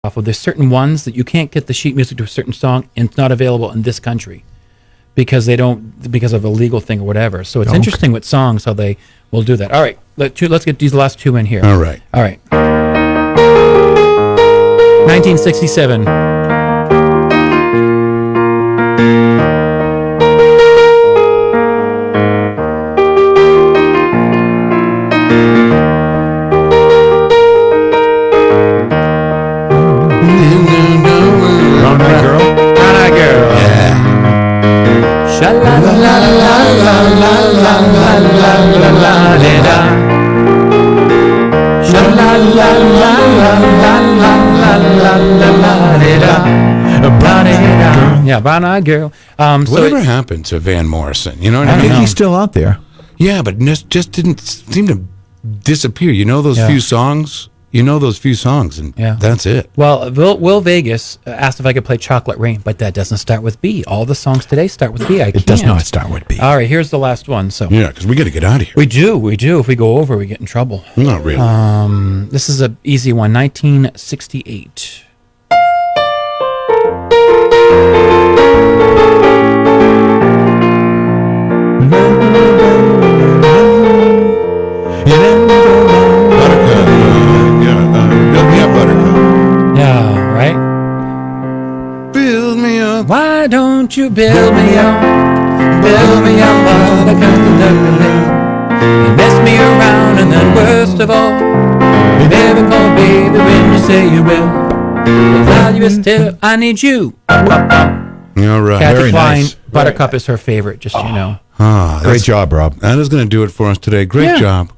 off of. There's certain ones that you can't get the sheet music to a certain song, and it's not available in this country because of a legal thing or whatever. So it's interesting with songs how they will do that. All right, let's get these last two in here. All right. 1967. Yeah, Brown-Eyed Girl. Whatever happened to Van Morrison? You know what I mean? I think he's still out there. Yeah, but just didn't seem to disappear. You know those few songs? You know those few songs, and that's it. Well, Will Vegas asked if I could play Chocolate Rain, but that doesn't start with B. All the songs today start with B. It does not start with B. All right, here's the last one. So yeah, because we got to get out of here. We do. If we go over, we get in trouble. Not really. This is an easy one. 1968. Yeah, right? Build me up. Why don't you build me up? Build me up, buttercup, and mess me around, and then worst of all, you never call baby when you say you will. While you still, I need you. All right. Kathy Very Klein, nice. Buttercup is her favorite, just so you know. Great job, Rob. That is going to do it for us today. Great job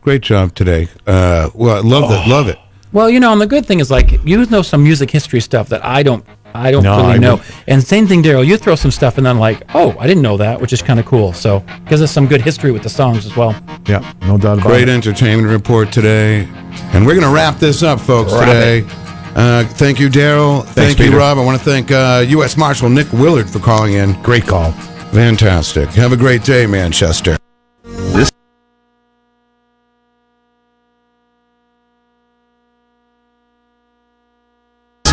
today. Well, I love it. Well, and the good thing is, like, you know some music history stuff that I don't really know. And same thing, Daryl, you throw some stuff and then like, oh, I didn't know that, which is kind of cool. So, gives us some good history with the songs as well. Yeah, no doubt about it. Great entertainment report today. And we're going to wrap this up, folks, today. Thank you, Daryl. Thank you, Peter. Rob. I want to thank U.S. Marshal Nick Willard for calling in. Great call. Fantastic. Have a great day, Manchester. This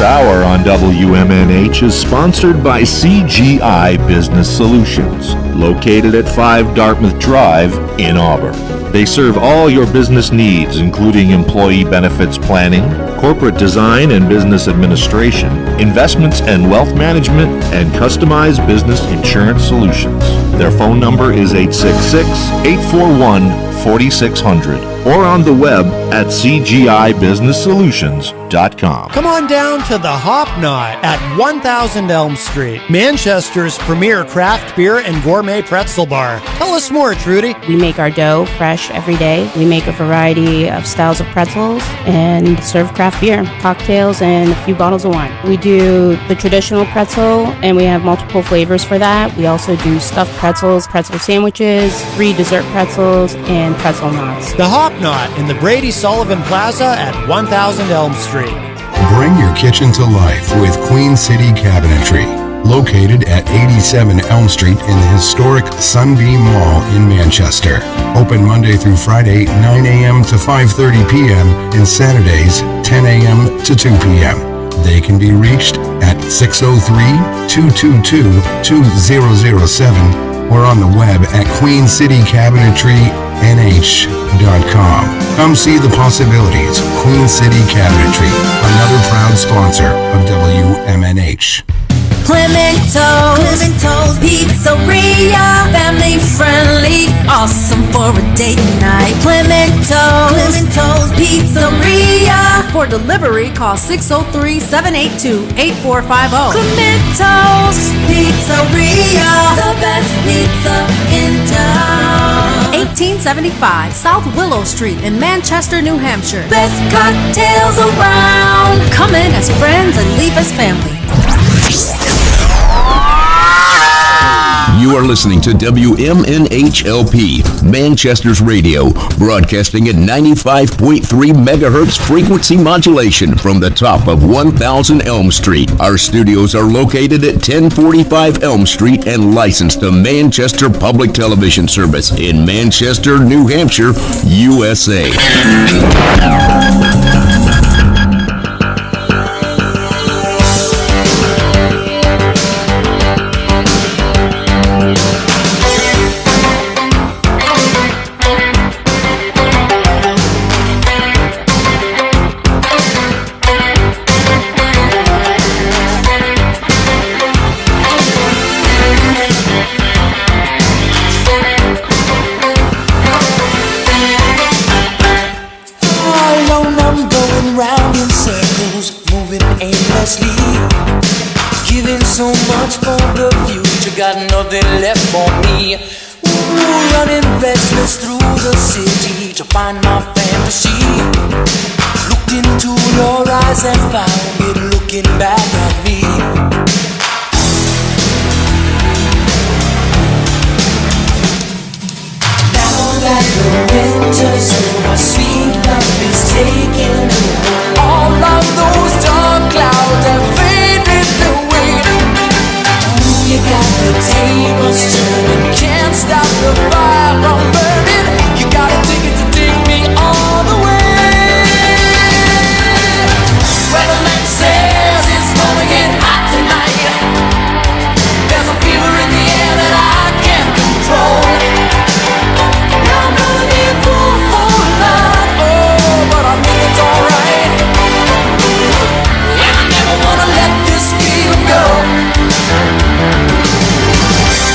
hour on WMNH is sponsored by CGI Business Solutions, located at 5 Dartmouth Drive in Auburn. They serve all your business needs, including employee benefits planning, corporate design and business administration, investments and wealth management, and customized business insurance solutions. Their phone number is 866-841-4600 or on the web at cgibusinesssolutions.com. Come on down to the Hop Knot at 1000 Elm Street, Manchester's premier craft beer and gourmet pretzel bar. Tell us more, Trudy. We make our dough fresh every day. We make a variety of styles of pretzels and serve craft beer, cocktails, and a few bottles of wine. We do the traditional pretzel, and we have multiple flavors for that. We also do stuffed pretzels, pretzel sandwiches, 3 dessert pretzels, and pretzel knots. The Hop Knot in the Brady Sullivan Plaza at 1000 Elm Street. Bring your kitchen to life with Queen City Cabinetry. Located at 87 Elm Street in the historic Sunbeam Mall in Manchester. Open Monday through Friday, 9 a.m. to 5:30 p.m. and Saturdays, 10 a.m. to 2 p.m. They can be reached at 603-222-2007 or on the web at queencitycabinetrynh.com. Come see the possibilities. Queen City Cabinetry, another proud sponsor of WMNH. Clemento's Pizzeria, family friendly, awesome for a date night. Clemento's Pizzeria. For delivery, call 603-782-8450. Clemento's Pizzeria, the best pizza in town. 1875 South Willow Street in Manchester, New Hampshire. Best cocktails around. Come in as friends and leave as family. You are listening to WMNHLP, Manchester's radio, broadcasting at 95.3 megahertz frequency modulation from the top of 1000 Elm Street. Our studios are located at 1045 Elm Street and licensed to Manchester Public Television Service in Manchester, New Hampshire, USA. aimlessly, giving so much for the future, got nothing left for me. Ooh, running restless through the city to find my fantasy. Looked into your eyes and found it looking back at me. Now that the winter's over, sweet love is taking over. All of those dark clouds have faded away. Ooh, you got the tables turning, can't stop the fire from burning. You got a ticket to take me all the way. Weatherman says it's gonna get hot tonight. There's a fever in the air that I can't control. I'm gonna be a fool for love, oh, but I think it's alright. Yeah, I never wanna let this feeling go.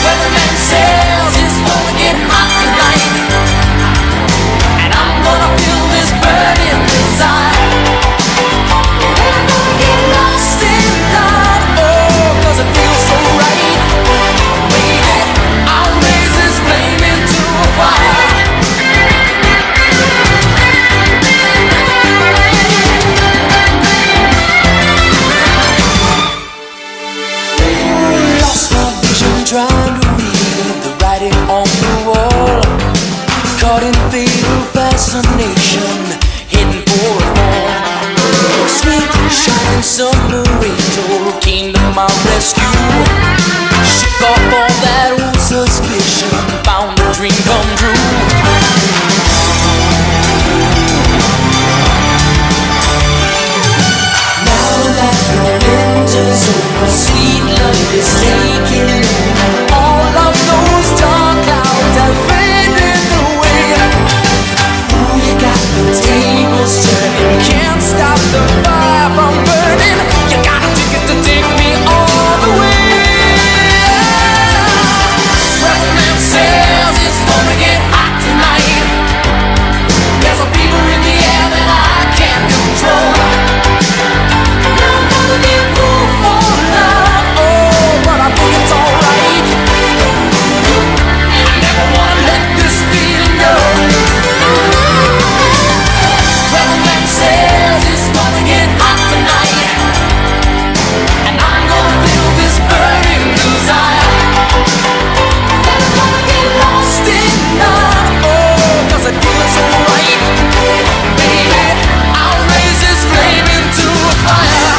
Weatherman says it's gonna get hot tonight, and I'm gonna feel this burning desire. I'm gonna get lost in love, oh, 'cause it feels so right. Baby, I'll raise this flame into a fire. Lost my vision trying to read the writing on the wall. Caught in fatal fascination, heading for a fall. Sweet shining submarine told came to my rescue. Shook off all that old suspicion, found a dream come true. Now that the winter's over, sweet love is taking over. All of those dark clouds have faded away. Ooh, you got the tables turning, can't stop the fire from burning. You got a ticket to take me all the way. Weatherman says it's gonna get hot tonight. There's a fever in the air that I can't control. I'm gonna be a fool for love, oh, but I think it's alright. I never wanna let this feeling go. Weatherman says it's gonna get hot tonight, and I'm gonna feel this burning desire. I'm gonna get lost in love, oh, 'cause it feels so right. Baby, I'll raise this flame into a fire.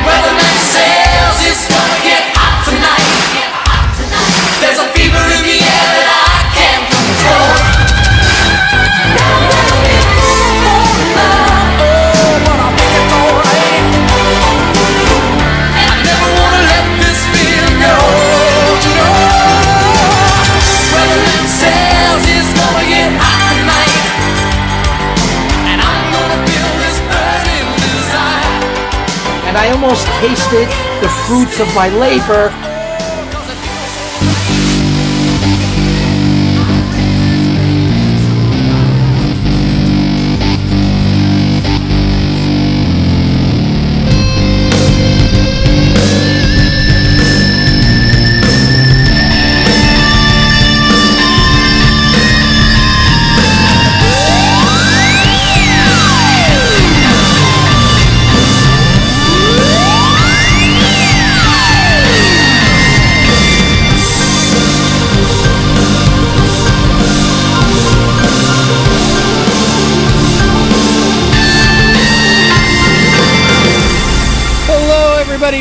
Weatherman says it's gonna get hot tonight. There's a fever in the air that I can't control. I'm gonna be a fool for love, oh, but I think it's alright. I never wanna let this feeling go. No. Weatherman says it's gonna get hot tonight, and I'm gonna feel this burning desire. And I almost tasted the fruits of my labor.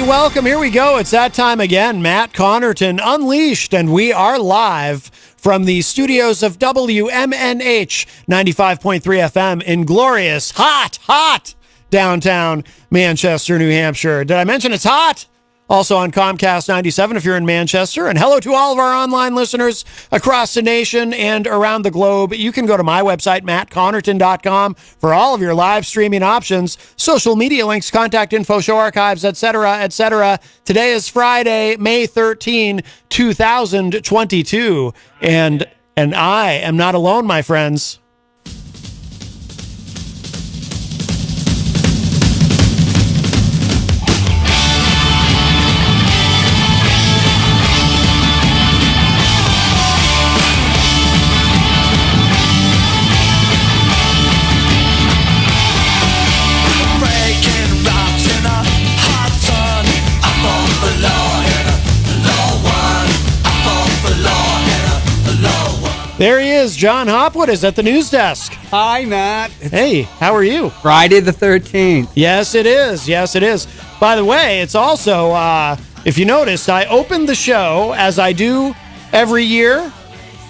Welcome. Here we go. It's that time again. Matt Connarton Unleashed, and we are live from the studios of WMNH 95.3 FM in glorious, hot downtown Manchester, New Hampshire. Did I mention it's hot? Also on Comcast 97 if you're in Manchester. And hello to all of our online listeners across the nation and around the globe. You can go to my website, mattconnerton.com, for all of your live streaming options, social media links, contact info, show archives, etc., etc. Today is Friday, May 13, 2022. And I am not alone, my friends. There he is. John Hopwood is at the news desk. Hi, Matt. Hey, how are you? Friday the 13th. Yes, it is. Yes, it is. By the way, it's also, if you noticed, I opened the show as I do every year.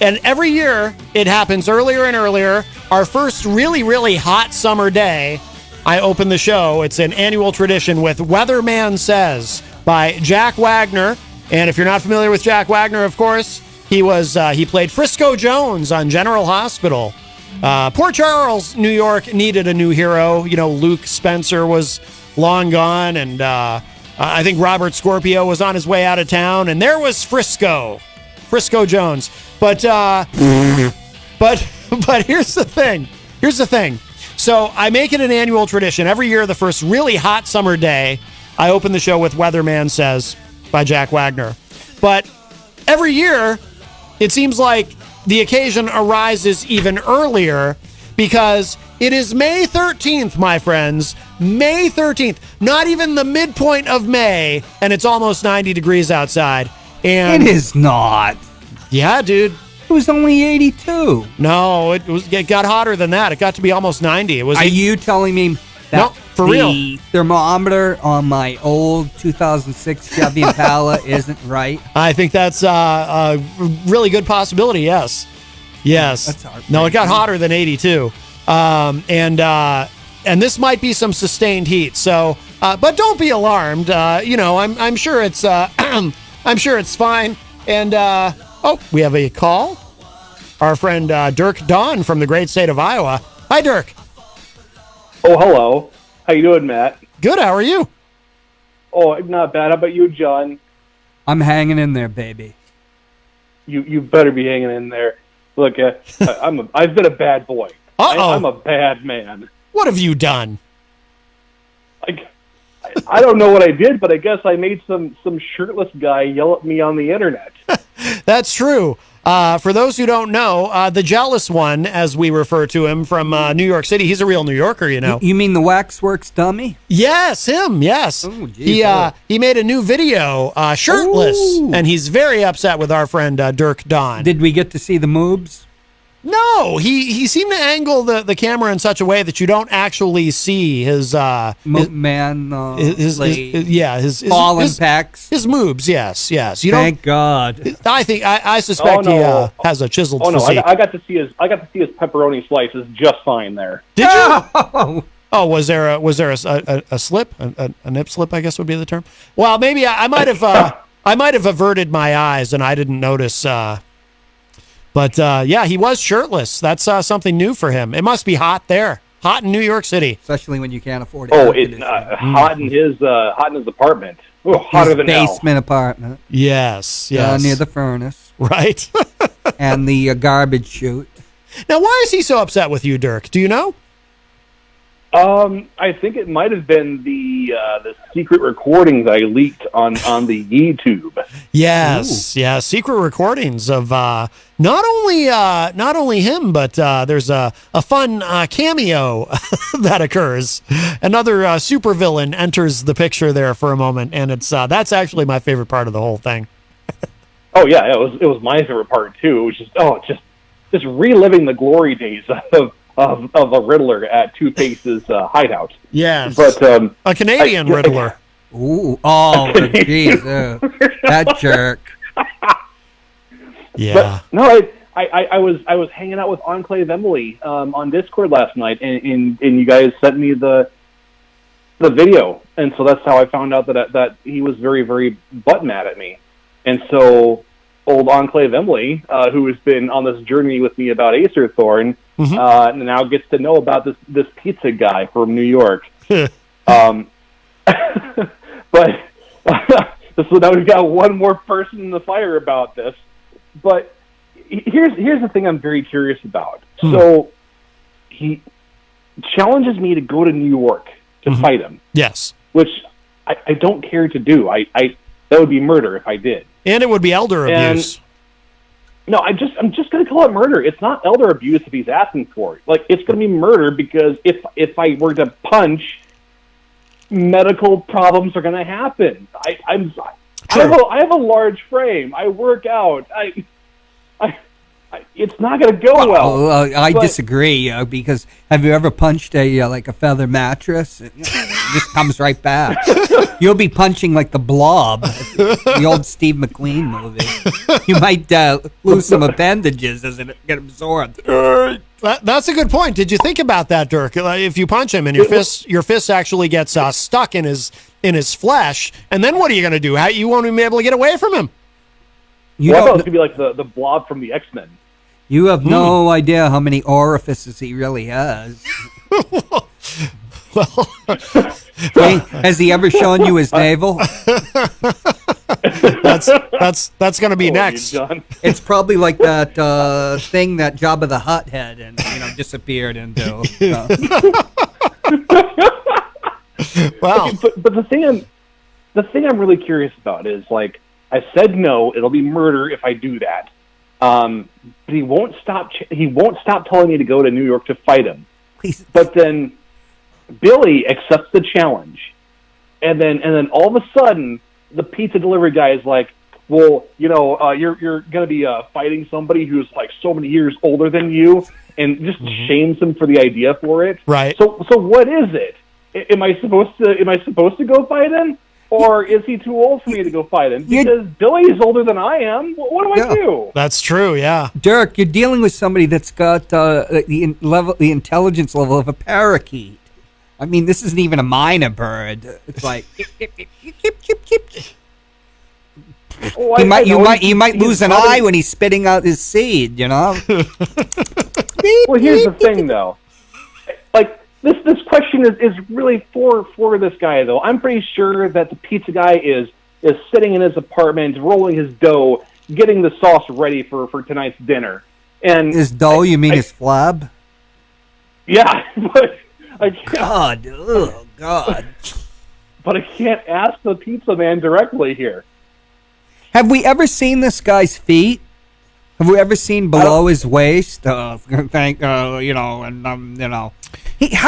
And every year, it happens earlier and earlier. Our first really, really hot summer day, I open the show. It's an annual tradition with Weatherman Says by Jack Wagner. And if you're not familiar with Jack Wagner, of course, he played Frisco Jones on General Hospital. Port Charles, New York needed a new hero. You know, Luke Spencer was long gone, and I think Robert Scorpio was on his way out of town, and there was Frisco Jones. But here's the thing. So I make it an annual tradition. Every year, the first really hot summer day, I open the show with Weatherman Says by Jack Wagner. But every year, it seems like the occasion arises even earlier because it is May 13th, my friends. May 13th. Not even the midpoint of May, and it's almost 90 degrees outside. And It is not. yeah, dude. It was only 82. No, it got hotter than that. It got to be almost 90. It was. Are you telling me that No, for the real. thermometer on my old 2006 Chevy Impala isn't right? I think that's a really good possibility. Yes. That's heartbreaking. No, it got hotter than 82. And this might be some sustained heat. So, but don't be alarmed. I'm sure it's I'm sure it's fine. And we have a call. Our friend Dirk Don from the great state of Iowa. Hi, Dirk. Oh, hello. How you doing, Matt? Good. How are you? Oh, not bad. How about you, John? I'm hanging in there, baby. You better be hanging in there. Look, I've been a bad boy. I'm a bad man. What have you done? I don't know what I did, but I guess I made some shirtless guy yell at me on the internet. That's true. For those who don't know, the jealous one, as we refer to him from New York City, he's a real New Yorker, you know. You mean the Waxworks dummy? Yes, him. Yes. Oh, geez, he made a new video shirtless, and he's very upset with our friend Dirk Don. Did we get to see the moobs? No, he seemed to angle the camera in such a way that you don't actually see his his fallen pecs. His moves. Yes. You Thank God. I suspect he has a chiseled physique. I got to see his pepperoni slices just fine there. Did you? Oh, was there a slip, a nip slip? I guess would be the term. Well, maybe I might have averted my eyes and I didn't notice. But he was shirtless. That's something new for him. It must be hot there, hot in New York City, especially when you can't afford it. Oh, it's hot in his apartment. Oh, hotter his than basement apartment. Yes, near the furnace, right, and the garbage chute. Now, why is he so upset with you, Dirk? Do you know? I think it might have been the secret recordings I leaked on the YouTube. Yes, yeah, secret recordings of not only him, but there's a fun cameo that occurs. Another supervillain enters the picture there for a moment, and it's that's actually my favorite part of the whole thing. Oh yeah, it was my favorite part too. It was just reliving the glory days of a Riddler at Two Face's hideout. Yes, but a Canadian Riddler. Ooh, oh, jeez, that jerk. Yeah. But, no, I was hanging out with Enclave Emily on Discord last night, and you guys sent me the video, and so that's how I found out that he was very, very butt mad at me, and so old Enclave Emily, who has been on this journey with me about Acer Thorn, now gets to know about this pizza guy from New York. But so now we've got one more person in the fire about this. But here's the thing I'm very curious about. So he challenges me to go to New York to fight him. Yes. Which I don't care to do. That would be murder if I did. And it would be elder abuse. No, I'm just going to call it murder. It's not elder abuse if he's asking for it. Like, it's going to be murder because if I were to punch, medical problems are going to happen. I have a large frame. I work out. it's not going to go well. I disagree because have you ever punched a like a feather mattress? It just comes right back. You'll be punching like the Blob, the old Steve McQueen movie. You might lose some appendages as it get absorbed. That's a good point. Did you think about that, Dirk? If you punch him and your fist actually gets stuck in his flesh, and then what are you going to do? You won't even be able to get away from him. I thought it was going to be like the Blob from the X-Men. You have no idea how many orifices he really has. Has he ever shown you his navel? That's going to be next. It's probably like that thing that Jabba the Hutt had and disappeared into. Wow. But the thing I'm really curious about is like I said no, it'll be murder if I do that. But he won't stop. He won't stop telling me to go to New York to fight him. Please. But then Billy accepts the challenge, and then all of a sudden the pizza delivery guy is like, "Well, you're going to be fighting somebody who's like so many years older than you," and just shames him for the idea for it. Right. So what is it? Am I supposed to go fight him? Or is he too old for me to go fight him? Because Billy is older than I am. What do I do? That's true, yeah. Dirk, you're dealing with somebody that's got the intelligence level of a parakeet. I mean, this isn't even a minor bird. It's like you might lose an eye when he's spitting out his seed. Well, here's the thing, though. Like. This question is really for this guy, though. I'm pretty sure that the pizza guy is sitting in his apartment, rolling his dough, getting the sauce ready for tonight's dinner. And his dough, you mean his flab? Yeah, but I can't. God. But I can't ask the pizza man directly here. Have we ever seen this guy's feet? Have we ever seen below his waist? How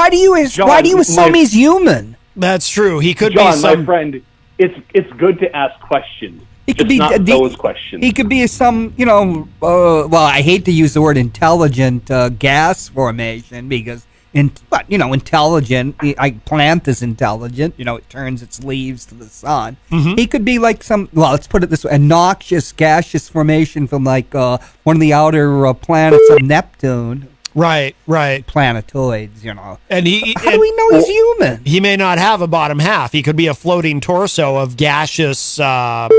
do you why do you assume he's human? That's true. He could be some... my friend. It's good to ask questions. He could be not those questions. He could be some, well, I hate to use the word intelligent gas formation because, intelligent. A plant is intelligent. It turns its leaves to the sun. Mm-hmm. He could be like let's put it this way, a noxious gaseous formation from like one of the outer planets of Neptune. Right. Planetoids, And how do we know he's human? He may not have a bottom half. He could be a floating torso of gaseous stuff.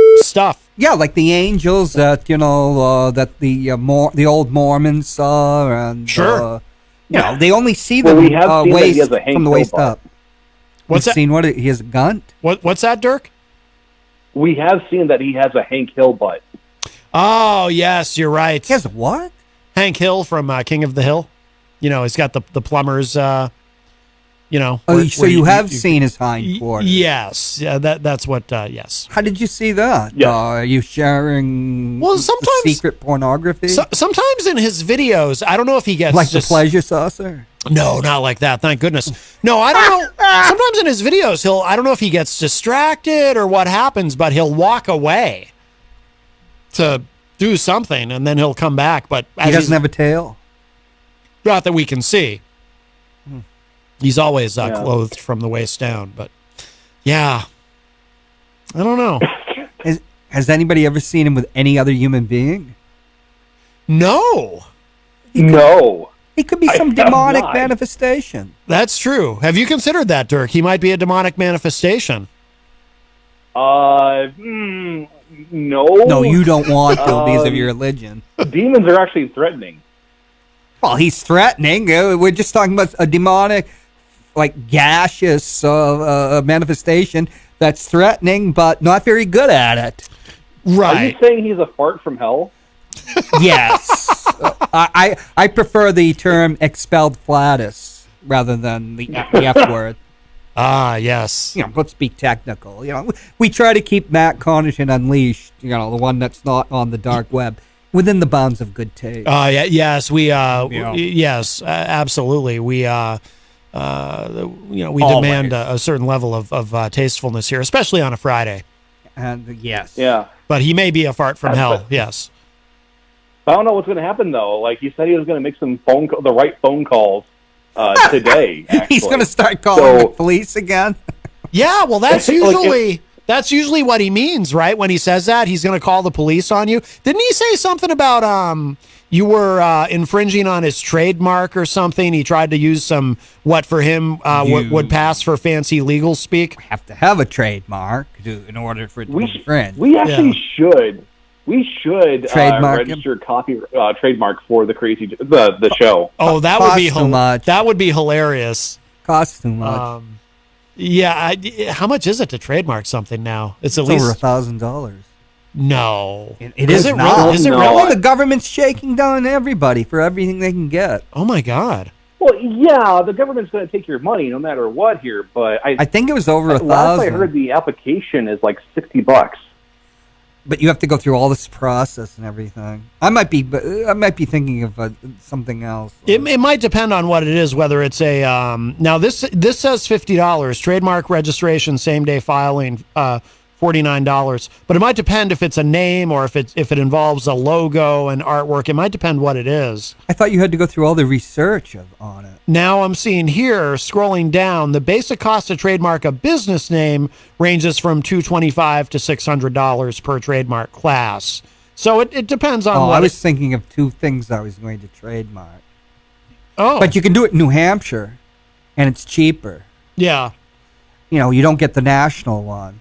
Yeah, like the angels that that the old Mormons saw, and sure, they only see them waist from the waist up. What's that? Seen what he has a gun? What's that, Dirk? We have seen that he has a Hank Hill butt. Oh yes, you're right. He has a what? Hank Hill from King of the Hill. He's got the plumbers, so you have seen his hind quarters. Yes. Yeah, that's what, yes. How did you see that? Yeah. Are you sharing sometimes secret pornography? Sometimes in his videos, I don't know if he gets... Like the pleasure saucer? No, not like that. Thank goodness. No, I don't know. Sometimes in his videos, I don't know if he gets distracted or what happens, but he'll walk away to... do something, and then he'll come back. But he doesn't have a tail? Not that we can see. He's always clothed from the waist down. But, yeah. I don't know. Has anybody ever seen him with any other human being? No. No. He could be some demonic manifestation. That's true. Have you considered that, Dirk? He might be a demonic manifestation. No, you don't want to because of your religion. Demons are actually threatening. Well, he's threatening. We're just talking about a demonic, like gaseous manifestation that's threatening, but not very good at it. Right. Are you saying he's a fart from hell? Yes. I prefer the term expelled flatus rather than the F word. Ah, yes. Let's be technical. We try to keep Matt Connarton Unleashed, the one that's not on the dark web, within the bounds of good taste. Yes, yes, absolutely. We demand a certain level of tastefulness here, especially on a Friday. And yes. Yeah. But he may be a fart from hell, yes. I don't know what's going to happen though. Like he said, he was going to make the right phone calls today. Actually. He's going to start calling the police again. Yeah, well, that's usually what he means, right? When he says that, he's going to call the police on you. Didn't he say something about you were infringing on his trademark or something? He tried to use some what for him would pass for fancy legal speak. Have to have a trademark in order for it to be infringed. We actually should. We should register trademark for the show. Oh, that would be much. That would be hilarious. Costs too much. How much is it to trademark something now? It's at least over $1,000. No, it is it not. Is it really? Well, the government's shaking down everybody for everything they can get. Oh my God. Well, yeah, the government's going to take your money no matter what here, but I think it was over $1,000. Last I heard, the application is like $60. But you have to go through all this process and everything. I might be thinking of something else. It might depend on what it is. Whether it's a now this says $50 trademark registration, same day filing, $49. But it might depend if it's a name or if it involves a logo and artwork. It might depend what it is. I thought you had to go through all the research on it. Now I'm seeing here, scrolling down, the basic cost to trademark a business name ranges from $225 to $600 per trademark class. So it depends on what. I was thinking of two things I was going to trademark. Oh. But you can do it in New Hampshire, and it's cheaper. Yeah. You don't get the national one.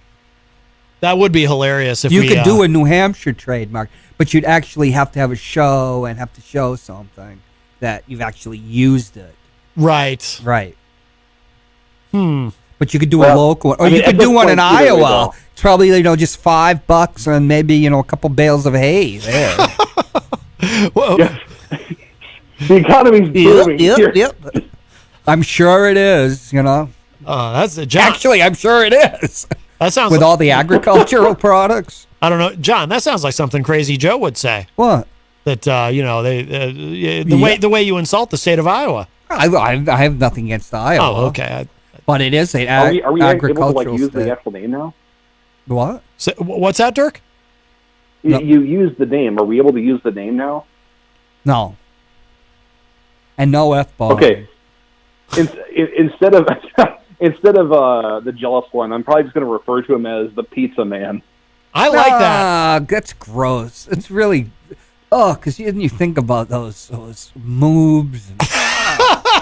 That would be hilarious if you could do a New Hampshire trademark, but you'd actually have to have a show and have to show something that you've actually used it. Right. Right. But you could do a local one. Or you could do one in Iowa. It's probably, just $5 and maybe, a couple bales of hay there. Well, the economy's booming. Yep. I'm sure it is, That's John. Actually, I'm sure it is. That sounds with all the agricultural products. I don't know, John. That sounds like something Crazy Joe would say. What? That the way you insult the state of Iowa. I have nothing against Iowa. Oh, okay. But it is an are we agricultural able to use the actual name now? What? So, what's that, Dirk? You used the name. Are we able to use the name now? No. And no F-bomb. Okay. Instead of the jealous one, I'm probably just going to refer to him as the Pizza Man. I like that. That's gross. It's really because you think about those moves. And,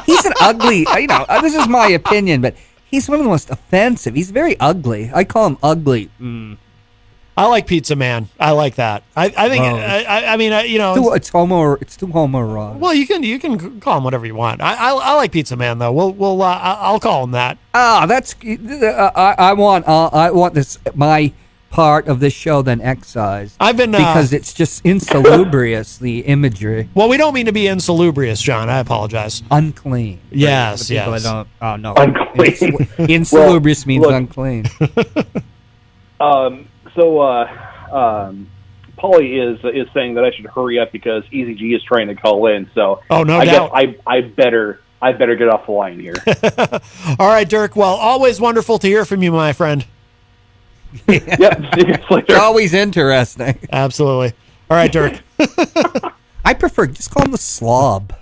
he's an ugly. This is my opinion, but he's one of the most offensive. He's very ugly. I call him ugly. I like Pizza Man. I like that. I think. I mean, it's too homoerotic. Well, you can call him whatever you want. I like Pizza Man though. I'll call him that. That's. I want this my part of this show then excised. I've been because it's just insalubrious the imagery. Well, we don't mean to be insalubrious, John. I apologize. Unclean. Yes. No. Unclean. Insalubrious means unclean. So, Polly is saying that I should hurry up because Easy G is trying to call in. So, no doubt. Guess I better get off the line here. All right, Dirk. Well, always wonderful to hear from you, my friend. Yep. See you later. It's always interesting. Absolutely. All right, Dirk. I prefer just call him the slob,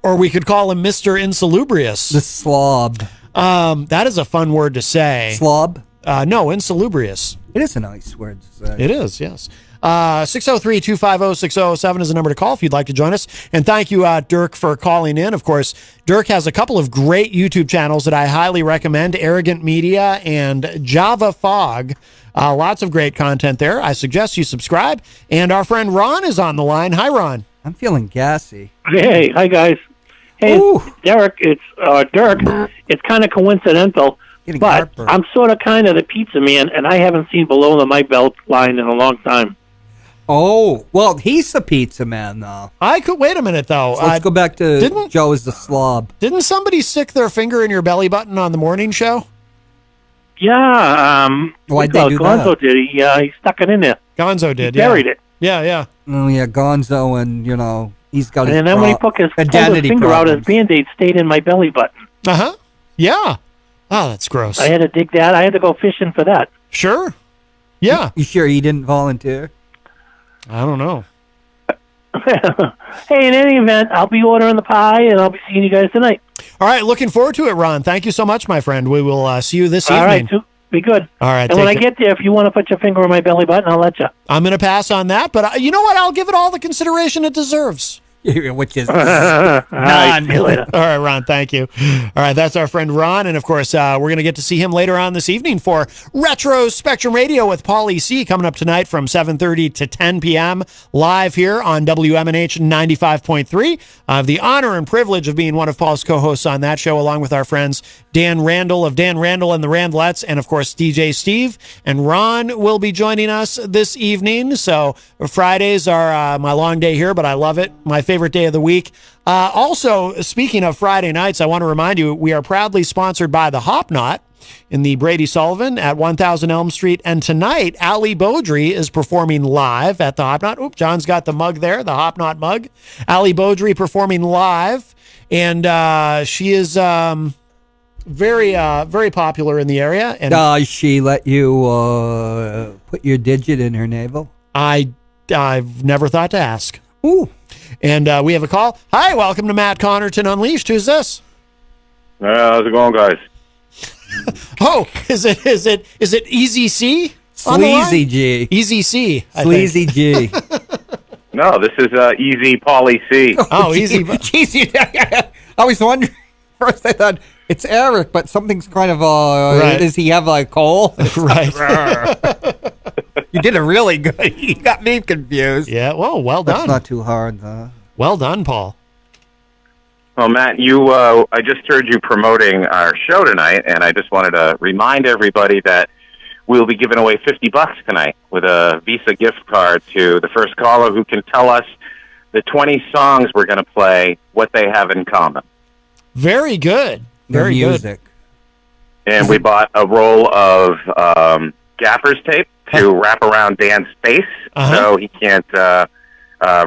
or we could call him Mr. Insalubrious. The slob. That is a fun word to say. Slob. No, insalubrious. It is a nice word to say. It is, yes. 603-250-6007 is the number to call if you'd like to join us. And thank you, Dirk, for calling in. Of course, Dirk has a couple of great YouTube channels that I highly recommend, Arrogant Media and Java Fog. Lots of great content there. I suggest you subscribe. And our friend Ron is on the line. Hi, Ron. I'm feeling gassy. Hey, hi, guys. Hey, Derek, it's Dirk. It's kind of coincidental. But I'm sort of kind of the pizza man, and I haven't seen below my belt line in a long time. Oh, well, he's the pizza man, though. Wait a minute, though. So let's go back to Joe as the slob. Didn't somebody stick their finger in your belly button on the morning show? Yeah. Why'd they do Gonzo that? did. He stuck it in there. Gonzo did, He buried it. Yeah. Oh, yeah, Gonzo, and, he's got his And then when he pulled his finger out, his Band-Aid stayed in my belly button. Uh-huh. Yeah. Oh, that's gross. I had to dig that. I had to go fishing for that. Sure. Yeah. You sure he didn't volunteer? I don't know. Hey, in any event, I'll be ordering the pie, and I'll be seeing you guys tonight. All right, looking forward to it, Ron. Thank you so much, my friend. We will see you this evening. All right, be good. All right, and when I get there, if you want to put your finger on my belly button, I'll let you. I'm going to pass on that, but you know what? I'll give it all the consideration it deserves. Which is All right, none. see you later. All right, Ron, thank you. All right, that's our friend Ron. And, of course, we're going to get to see him later on this evening for Retro Spectrum Radio with Paulie C. coming up tonight from 7:30 to 10 p.m. live here on WMNH 95.3. I have the honor and privilege of being one of Paul's co-hosts on that show, along with our friends Dan Randall of Dan Randall and the Randlettes, and, of course, DJ Steve. And Ron will be joining us this evening. So Fridays are my long day here, but I love it. My favorite day of the week. Also, speaking of Friday nights, I want to remind you, we are proudly sponsored by the Hop Knot in the Brady Sullivan at 1000 Elm Street. And tonight, Ali Beaudry is performing live at the Hop Knot. Oop, John's got the mug there, the Hop Knot mug. Ali Beaudry performing live. And she is very popular in the area. And does she let you put your digit in her navel? I've never thought to ask. Ooh. And we have a call. Hi, welcome to Matt Connarton Unleashed. Who's this? How's it going, guys? Oh, is it Easy C? Sleazy G. Easy C. Sleazy G. No, this is Easy Paulie C. Oh, Easy. Jeez, I was wondering. First, I thought it's Eric, but something's kind of right. Does he have a cold? Right. You did it really good. You got me confused. Yeah, well done. That's not too hard, though. Well done, Paul. Well, Matt, I just heard you promoting our show tonight, and I just wanted to remind everybody that we'll be giving away $50 tonight with a Visa gift card to the first caller who can tell us the 20 songs we're going to play, what they have in common. Very good. Very music. Good. And we bought a roll of gaffer's tape to wrap around Dan's face so he can't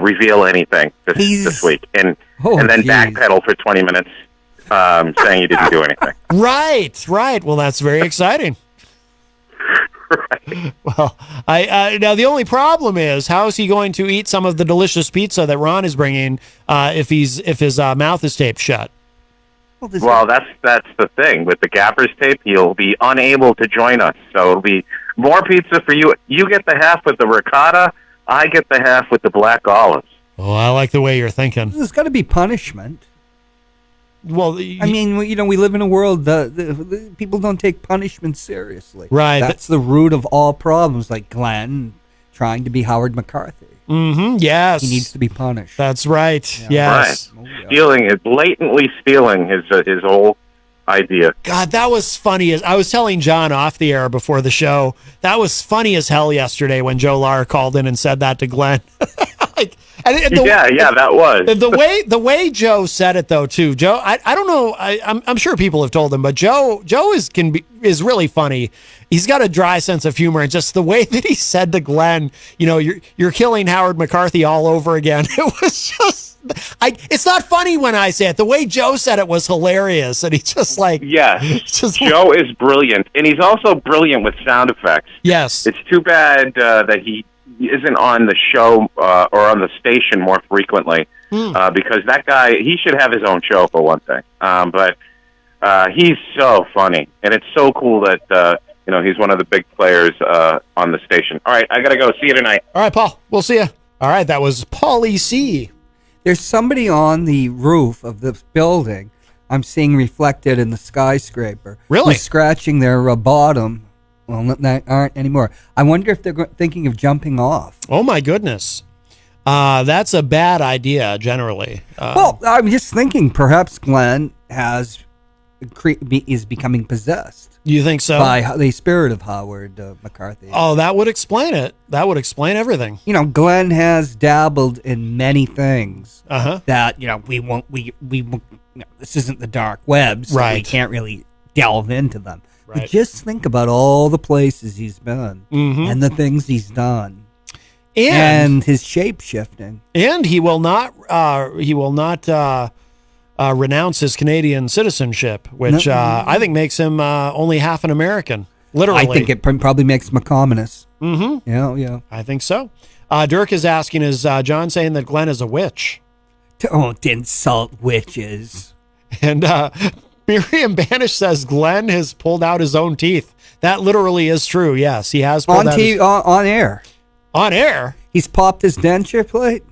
reveal anything this week. And then backpedal for 20 minutes saying he didn't do anything. Right. Well, that's very exciting. Right. Well, I now the only problem is, how is he going to eat some of the delicious pizza that Ron is bringing if his mouth is taped shut? Well, that's the thing. With the gaffer's tape, he'll be unable to join us. So it'll be more pizza for you. You get the half with the ricotta. I get the half with the black olives. Oh, I like the way you're thinking. There's got to be punishment. Well, I mean, we live in a world the people don't take punishment seriously. Right. That's the root of all problems, like Glenn trying to be Howard McCarthy. Mm-hmm. Yes. He needs to be punished. That's right. Yeah. Yes. Right. Blatantly stealing his whole idea. God, that was funny. I was telling John off the air before the show, that was funny as hell yesterday when Joe Lara called in and said that to Glenn. That was. The way Joe said it, though, too. Joe, I don't know. I'm sure people have told him, but Joe is really funny. He's got a dry sense of humor, and just the way that he said to Glenn, you're killing Howard McCarthy all over again. It was just, it's not funny when I say it. The way Joe said it was hilarious, and he just Joe is brilliant, and he's also brilliant with sound effects. Yes, it's too bad that he isn't on the show or on the station more frequently because that guy, he should have his own show for one thing. But he's so funny, and it's so cool that he's one of the big players on the station. All right, I gotta go. See you tonight. All right, Paul. We'll see you. All right, that was Paulie C. There's somebody on the roof of this building I'm seeing reflected in the skyscraper. Really? Who's scratching their bottom. Well, they aren't anymore. I wonder if they're thinking of jumping off. Oh, my goodness. That's a bad idea, generally. Well, I'm just thinking perhaps Glenn is becoming possessed. You think so? By the spirit of Howard McCarthy. Oh, that would explain it. That would explain everything. Glenn has dabbled in many things that, we won't, this isn't the dark web, so we can't really delve into them. Right. But just think about all the places he's been and the things he's done, and his shape shifting. And he will not renounce his Canadian citizenship, which I think makes him only half an American. Literally, I think it probably makes him a communist. Mm-hmm. Yeah. I think so. Dirk is asking, is John saying that Glenn is a witch? Don't insult witches. And Miriam Banish says Glenn has pulled out his own teeth. That literally is true. Yes, he has pulled out on air. On air? He's popped his denture plate?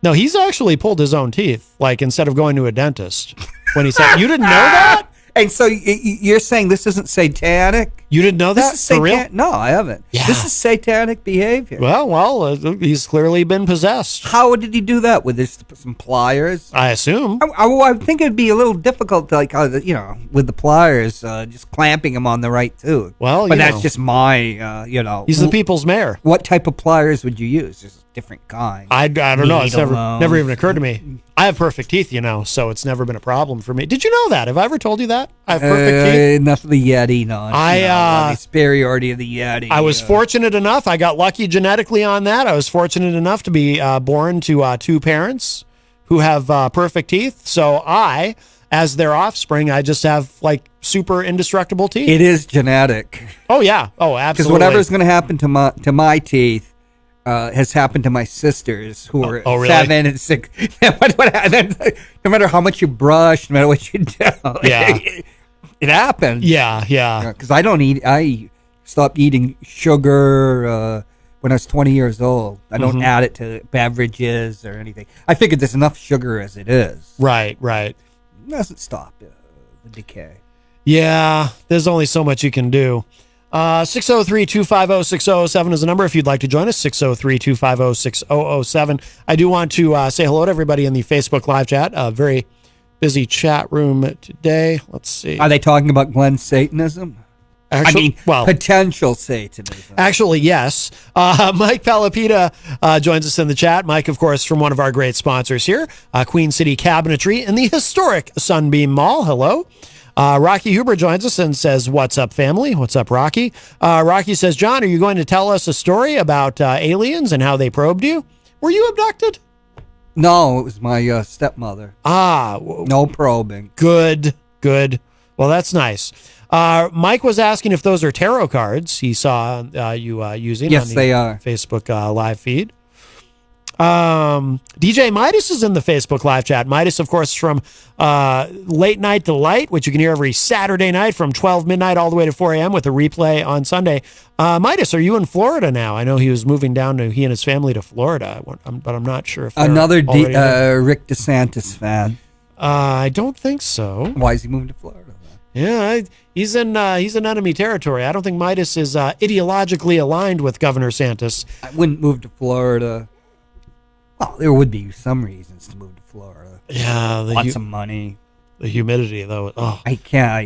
No, he's actually pulled his own teeth, like instead of going to a dentist. When he said, you didn't know that? And so you're saying this isn't satanic? You didn't know that? This is For real? No, I haven't. Yeah. This is satanic behavior. Well, he's clearly been possessed. How did he do that? With some pliers? I assume. I think it'd be a little difficult to, like, with the pliers, just clamping him on the right tooth. Well, but that's just my, He's the people's mayor. What type of pliers would you use? Just different kind. I don't know. It's never even occurred to me. I have perfect teeth, so it's never been a problem for me. Did you know that? Have I ever told you that? I have perfect teeth. Enough of the Yeti, the superiority of the Yeti. I was fortunate enough. I got lucky genetically on that. I was fortunate enough to be born to two parents who have perfect teeth. So I, as their offspring, I just have like super indestructible teeth. It is genetic. Oh yeah. Oh, absolutely. Because whatever's going to happen to my teeth has happened to my sisters who are really? 7 and 6. No matter how much you brush, no matter what you do, it happens. Yeah. Because I stopped eating sugar when I was 20 years old. I don't add it to beverages or anything. I figured there's enough sugar as it is. Right. It doesn't stop the decay. Yeah, there's only so much you can do. 603-250-6007 is the number if you'd like to join us, 603-250-6007. I do want to say hello to everybody in the Facebook live chat. A very busy chat room today. Let's see. Are they talking about Glenn's Satanism? Potential Satanism. Actually, yes. Mike Palapita joins us in the chat. Mike, of course, from one of our great sponsors here, Queen City Cabinetry in the historic Sunbeam Mall. Hello. Rocky Huber joins us and says, what's up, family? What's up, Rocky? Rocky says, John, are you going to tell us a story about aliens and how they probed you? Were you abducted? No, it was my stepmother. No probing. Good. Well, that's nice. Mike was asking if those are tarot cards he saw you using on the they are. Facebook live feed. DJ Midas is in the Facebook live chat. Midas, of course, from Late Night Delight, which you can hear every Saturday night from 12 midnight all the way to 4 a.m. with a replay on Sunday. Midas, are you in Florida now? I know he was moving down he and his family to Florida, but I'm not sure if another Rick DeSantis fan. I don't think so. Why is he moving to Florida? Yeah, he's in enemy territory. I don't think Midas is ideologically aligned with Governor Santis. I wouldn't move to Florida. Well, there would be some reasons to move to Florida. Yeah, lots of money. The humidity, though. Oh, I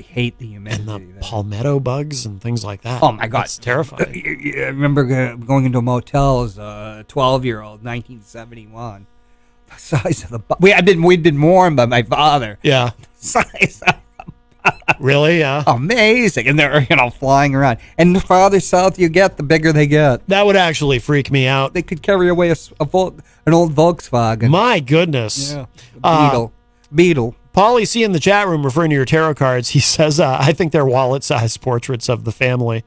hate the humidity. And the palmetto bugs and things like that. Oh my God, it's terrifying. I remember going into a motel as a 12-year-old, 1971. The size of the bug. We'd been warned by my father. Yeah. Size of really? Yeah. Amazing. And they're, flying around. And the farther south you get, the bigger they get. That would actually freak me out. They could carry away an old Volkswagen. My goodness. Yeah. Beetle. Paulie C in the chat room referring to your tarot cards. He says, I think they're wallet-sized portraits of the family.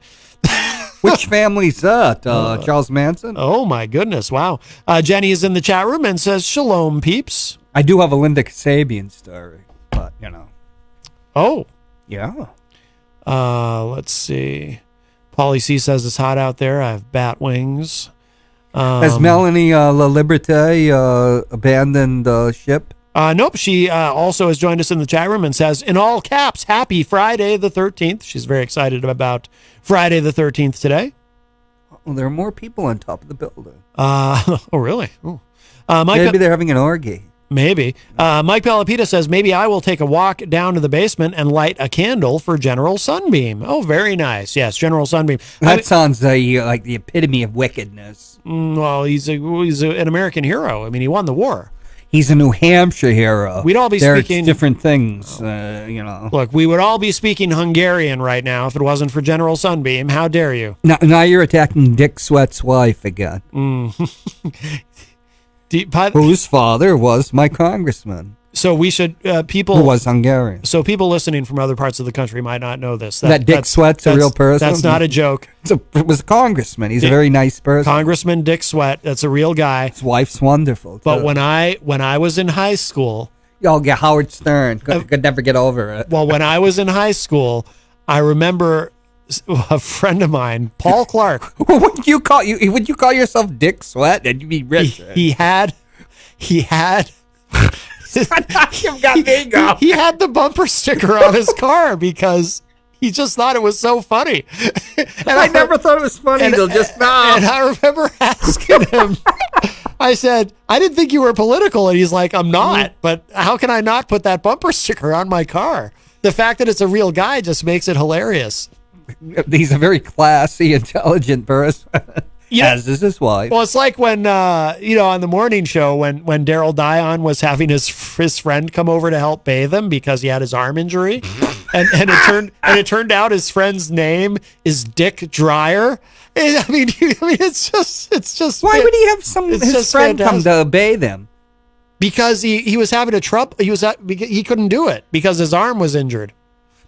Which family's that? Charles Manson? Oh, my goodness. Wow. Jenny is in the chat room and says, shalom, peeps. I do have a Linda Kasabian story, but, Oh. Yeah. Let's see. Paulie C says it's hot out there. I have bat wings. Has Melanie La Liberté abandoned ship? Nope. She also has joined us in the chat room and says, in all caps, happy Friday the 13th. She's very excited about Friday the 13th today. Well, there are more people on top of the building. Oh, really? Ooh. Maybe they're having an orgy. Maybe. Mike Palapita says, maybe I will take a walk down to the basement and light a candle for General Sunbeam. Oh, very nice. Yes, General Sunbeam. That sounds like the epitome of wickedness. Well, he's an American hero. I mean, he won the war. He's a New Hampshire hero. We'd all be speaking different things, Look, we would all be speaking Hungarian right now if it wasn't for General Sunbeam. How dare you? Now you're attacking Dick Sweat's wife again. Whose father was my congressman. So we should people who was Hungarian. So people listening from other parts of the country might not know this. That Dick Sweat's a real person. That's not a joke. It was a congressman. He's a very nice person. Congressman Dick Sweat. That's a real guy. His wife's wonderful. Too. But when I was in high school, Howard Stern could never get over it. Well, when I was in high school, I remember a friend of mine, Paul Clark. Would you call yourself Dick Sweat? And you'd be rich. He had. You've got me go. He had the bumper sticker on his car because he just thought it was so funny. And I never thought it was funny until just now. And I remember asking him, I said, I didn't think you were political. And he's like, I'm not. But how can I not put that bumper sticker on my car? The fact that it's a real guy just makes it hilarious. He's a very classy, intelligent person. Yeah. As is his wife. Well, it's like when on the morning show when Daryl Dion was having his friend come over to help bathe him because he had his arm injury, and it turned out his friend's name is Dick Dryer. I mean, it's just. Why would he have his friend come to bathe him? Because he was having a trouble. He couldn't do it because his arm was injured.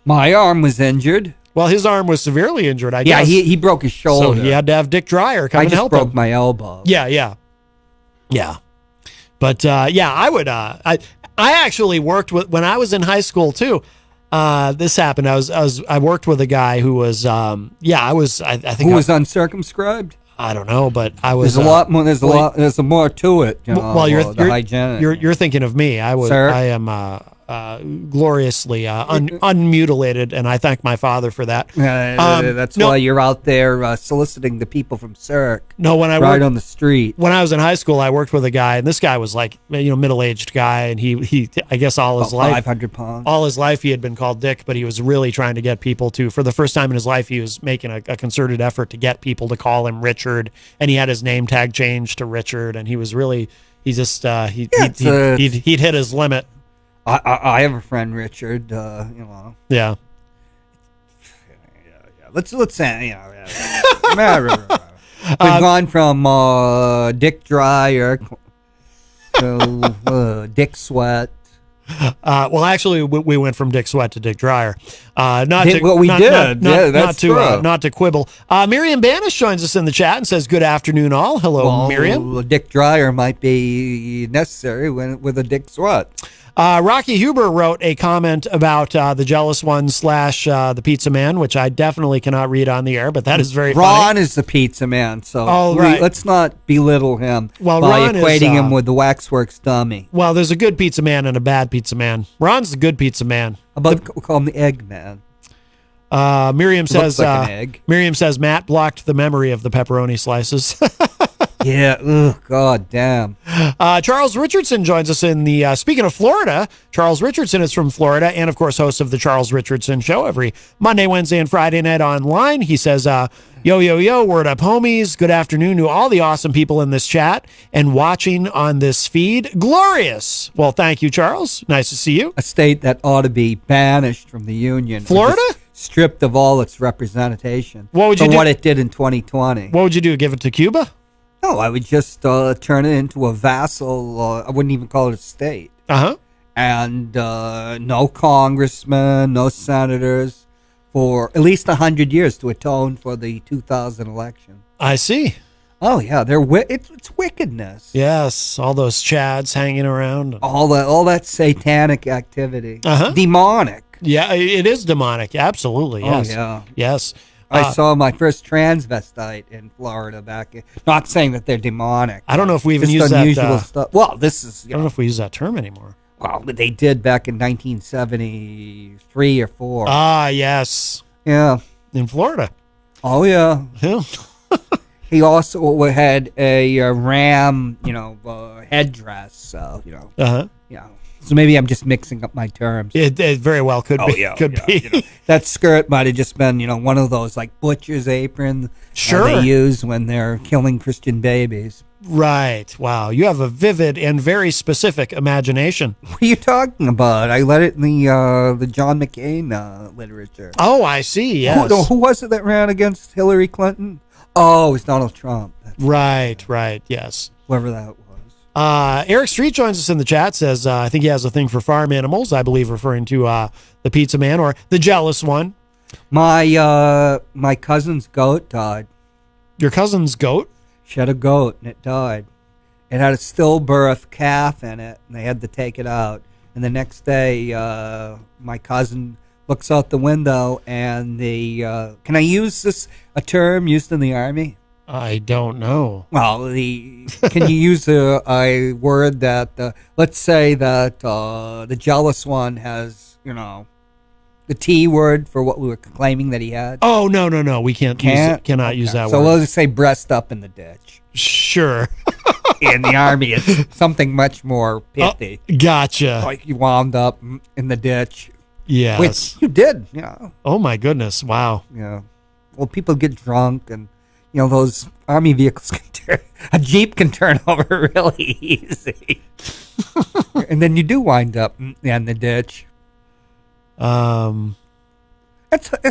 My arm was injured. Well, his arm was severely injured, I guess. Yeah, he broke his shoulder. So he had to have Dick Dryer come and help him. I just broke my elbow. Yeah. But I would. I actually worked with when I was in high school too. This happened. I worked with a guy who was. I think who was uncircumscribed. I don't know, but I was. There's a lot more. There's more to it. You're thinking of me. I was. Sir? I am. Gloriously unmutilated, and I thank my father for that. That's why you're out there soliciting the people from Cirque. No, when I right worked on the street. When I was in high school, I worked with a guy, and this guy was like middle-aged guy, and he I guess all his life 500 pounds. All his life he had been called Dick, but he was really trying to get people to. For the first time in his life, he was making a concerted effort to get people to call him Richard, and he had his name tag changed to Richard, and he was really he'd hit his limit. I have a friend, Richard. Yeah. Let's say we've gone from Dick Dryer to Dick Sweat. Well, actually, we went from Dick Sweat to Dick Dryer. Not to quibble. Miriam Banish joins us in the chat and says, "Good afternoon, all." Hello, Miriam. Dick Dryer might be necessary with a Dick Sweat. Rocky Huber wrote a comment about the Jealous One / the Pizza Man, which I definitely cannot read on the air, but that is very funny. Ron is the Pizza Man, so let's not belittle him by Ron equating him with the Waxworks dummy. Well, there's a good pizza man and a bad pizza man. Ron's the good pizza man. We'll call him the Egg Man. Miriam says, like an egg. Miriam says Matt blocked the memory of the pepperoni slices. Yeah, god damn. Charles Richardson joins us in the, speaking of Florida, Charles Richardson is from Florida and, of course, host of the Charles Richardson Show every Monday, Wednesday, and Friday night online. He says, yo, word up, homies. Good afternoon to all the awesome people in this chat and watching on this feed. Glorious. Well, thank you, Charles. Nice to see you. A state that ought to be banished from the Union. Florida? Stripped of all its representation. What would you do? What it did in 2020. What would you do? Give it to Cuba? No, I would just turn it into a vassal. I wouldn't even call it a state. Uh-huh. And no congressmen, no senators for at least 100 years to atone for the 2000 election. I see. Oh, yeah. It's wickedness. Yes, all those chads hanging around. All that satanic activity. Uh-huh. Demonic. Yeah, it is demonic. Absolutely, yes. Oh, yeah. Yes. I saw my first transvestite in Florida not saying that they're demonic. I don't know if we even use unusual that. Stuff. Well, this is. I don't know if we use that term anymore. Well, they did back in 1973 or 4. Ah, yes. Yeah. In Florida. Oh, yeah. Yeah. He also had a ram, headdress. So, Uh-huh. Yeah. So maybe I'm just mixing up my terms. It very well could be. Yeah, could be. That skirt might have just been, one of those like butcher's apron they use when they're killing Christian babies. Right. Wow. You have a vivid and very specific imagination. What are you talking about? I let it in the John McCain literature. Oh, I see. Yes. Who was it that ran against Hillary Clinton? Oh, it was Donald Trump. Right. Yes. Whoever that was. Eric Street joins us in the chat, says, I think he has a thing for farm animals, I believe referring to the pizza man or the jealous one. My cousin's goat died. Your cousin's goat? She had a goat, and it died. It had a stillbirth calf in it, and they had to take it out. And the next day, my cousin looks out the window, and can I use a term used in the Army? I don't know. Well, can you use a word that, let's say that the jealous one has, the T word for what we were claiming that he had? Oh, no. We cannot use that word. So let's say breast up in the ditch. Sure. In the Army, it's something much more pithy. Gotcha. Like you wound up in the ditch. Yes. Which you did, Oh, my goodness. Wow. Yeah. Well, people get drunk and, those Army vehicles a Jeep can turn over really easy. And then you do wind up in the ditch. That's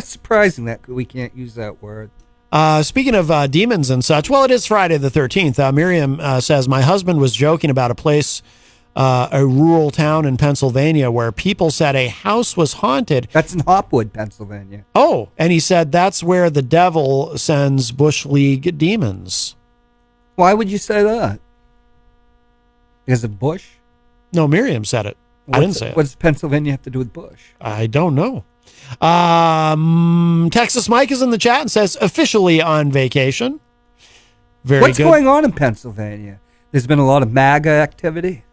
surprising that we can't use that word. Speaking of demons and such, well, it is Friday the 13th. Miriam says, my husband was joking about a place, a rural town in Pennsylvania where people said a house was haunted. That's in Hopwood, Pennsylvania. Oh, and he said that's where the devil sends Bush League demons. Why would you say that? Because of Bush? No, Miriam said it. I didn't say it. What does Pennsylvania have to do with Bush? I don't know. Texas Mike is in the chat and says officially on vacation. What's going on in Pennsylvania? There's been a lot of MAGA activity.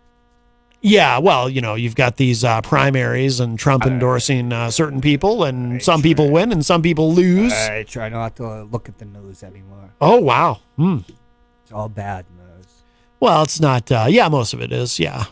Yeah, well, you've got these primaries and Trump endorsing certain people, and some people win and some people lose. I try not to look at the news anymore. Oh, wow. It's all bad news. Well, it's not. Most of it is. Yeah.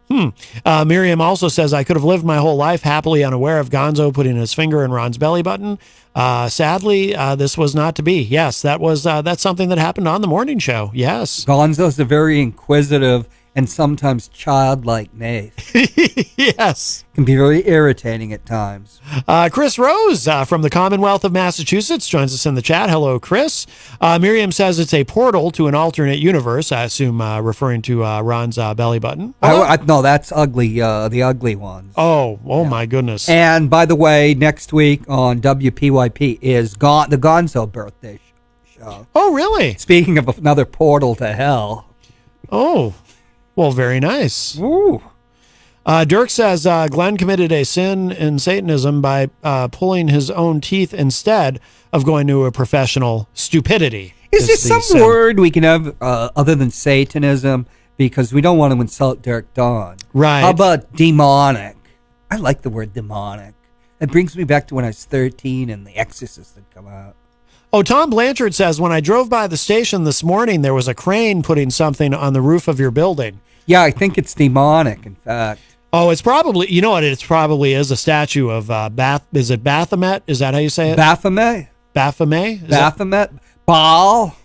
Miriam also says, I could have lived my whole life happily unaware of Gonzo putting his finger in Ron's belly button. Sadly, this was not to be. Yes, that's something that happened on the morning show. Yes. Gonzo's a very inquisitive and sometimes childlike knave. Yes. Can be very irritating at times. Chris Rose from the Commonwealth of Massachusetts joins us in the chat. Hello, Chris. Miriam says it's a portal to an alternate universe, I assume referring to Ron's belly button. No, that's ugly. The ugly ones. Oh, my goodness. And by the way, next week on WPYP is the Gonzo birthday show. Oh, really? Speaking of another portal to hell. Oh, well, very nice. Ooh. Dirk says Glenn committed a sin in Satanism by pulling his own teeth instead of going to a professional. Stupidity. Is there some word we can have other than Satanism? Because we don't want to insult Dirk Dawn. Right. How about demonic? I like the word demonic. It brings me back to when I was 13 and The Exorcist had come out. Oh, Tom Blanchard says, when I drove by the station this morning, there was a crane putting something on the roof of your building. Yeah, I think it's demonic, in fact. Oh, it's probably, you know what, it probably is a statue of is it Baphomet? Is that how you say it? Baphomet? Baphomet? Baphomet? Baal?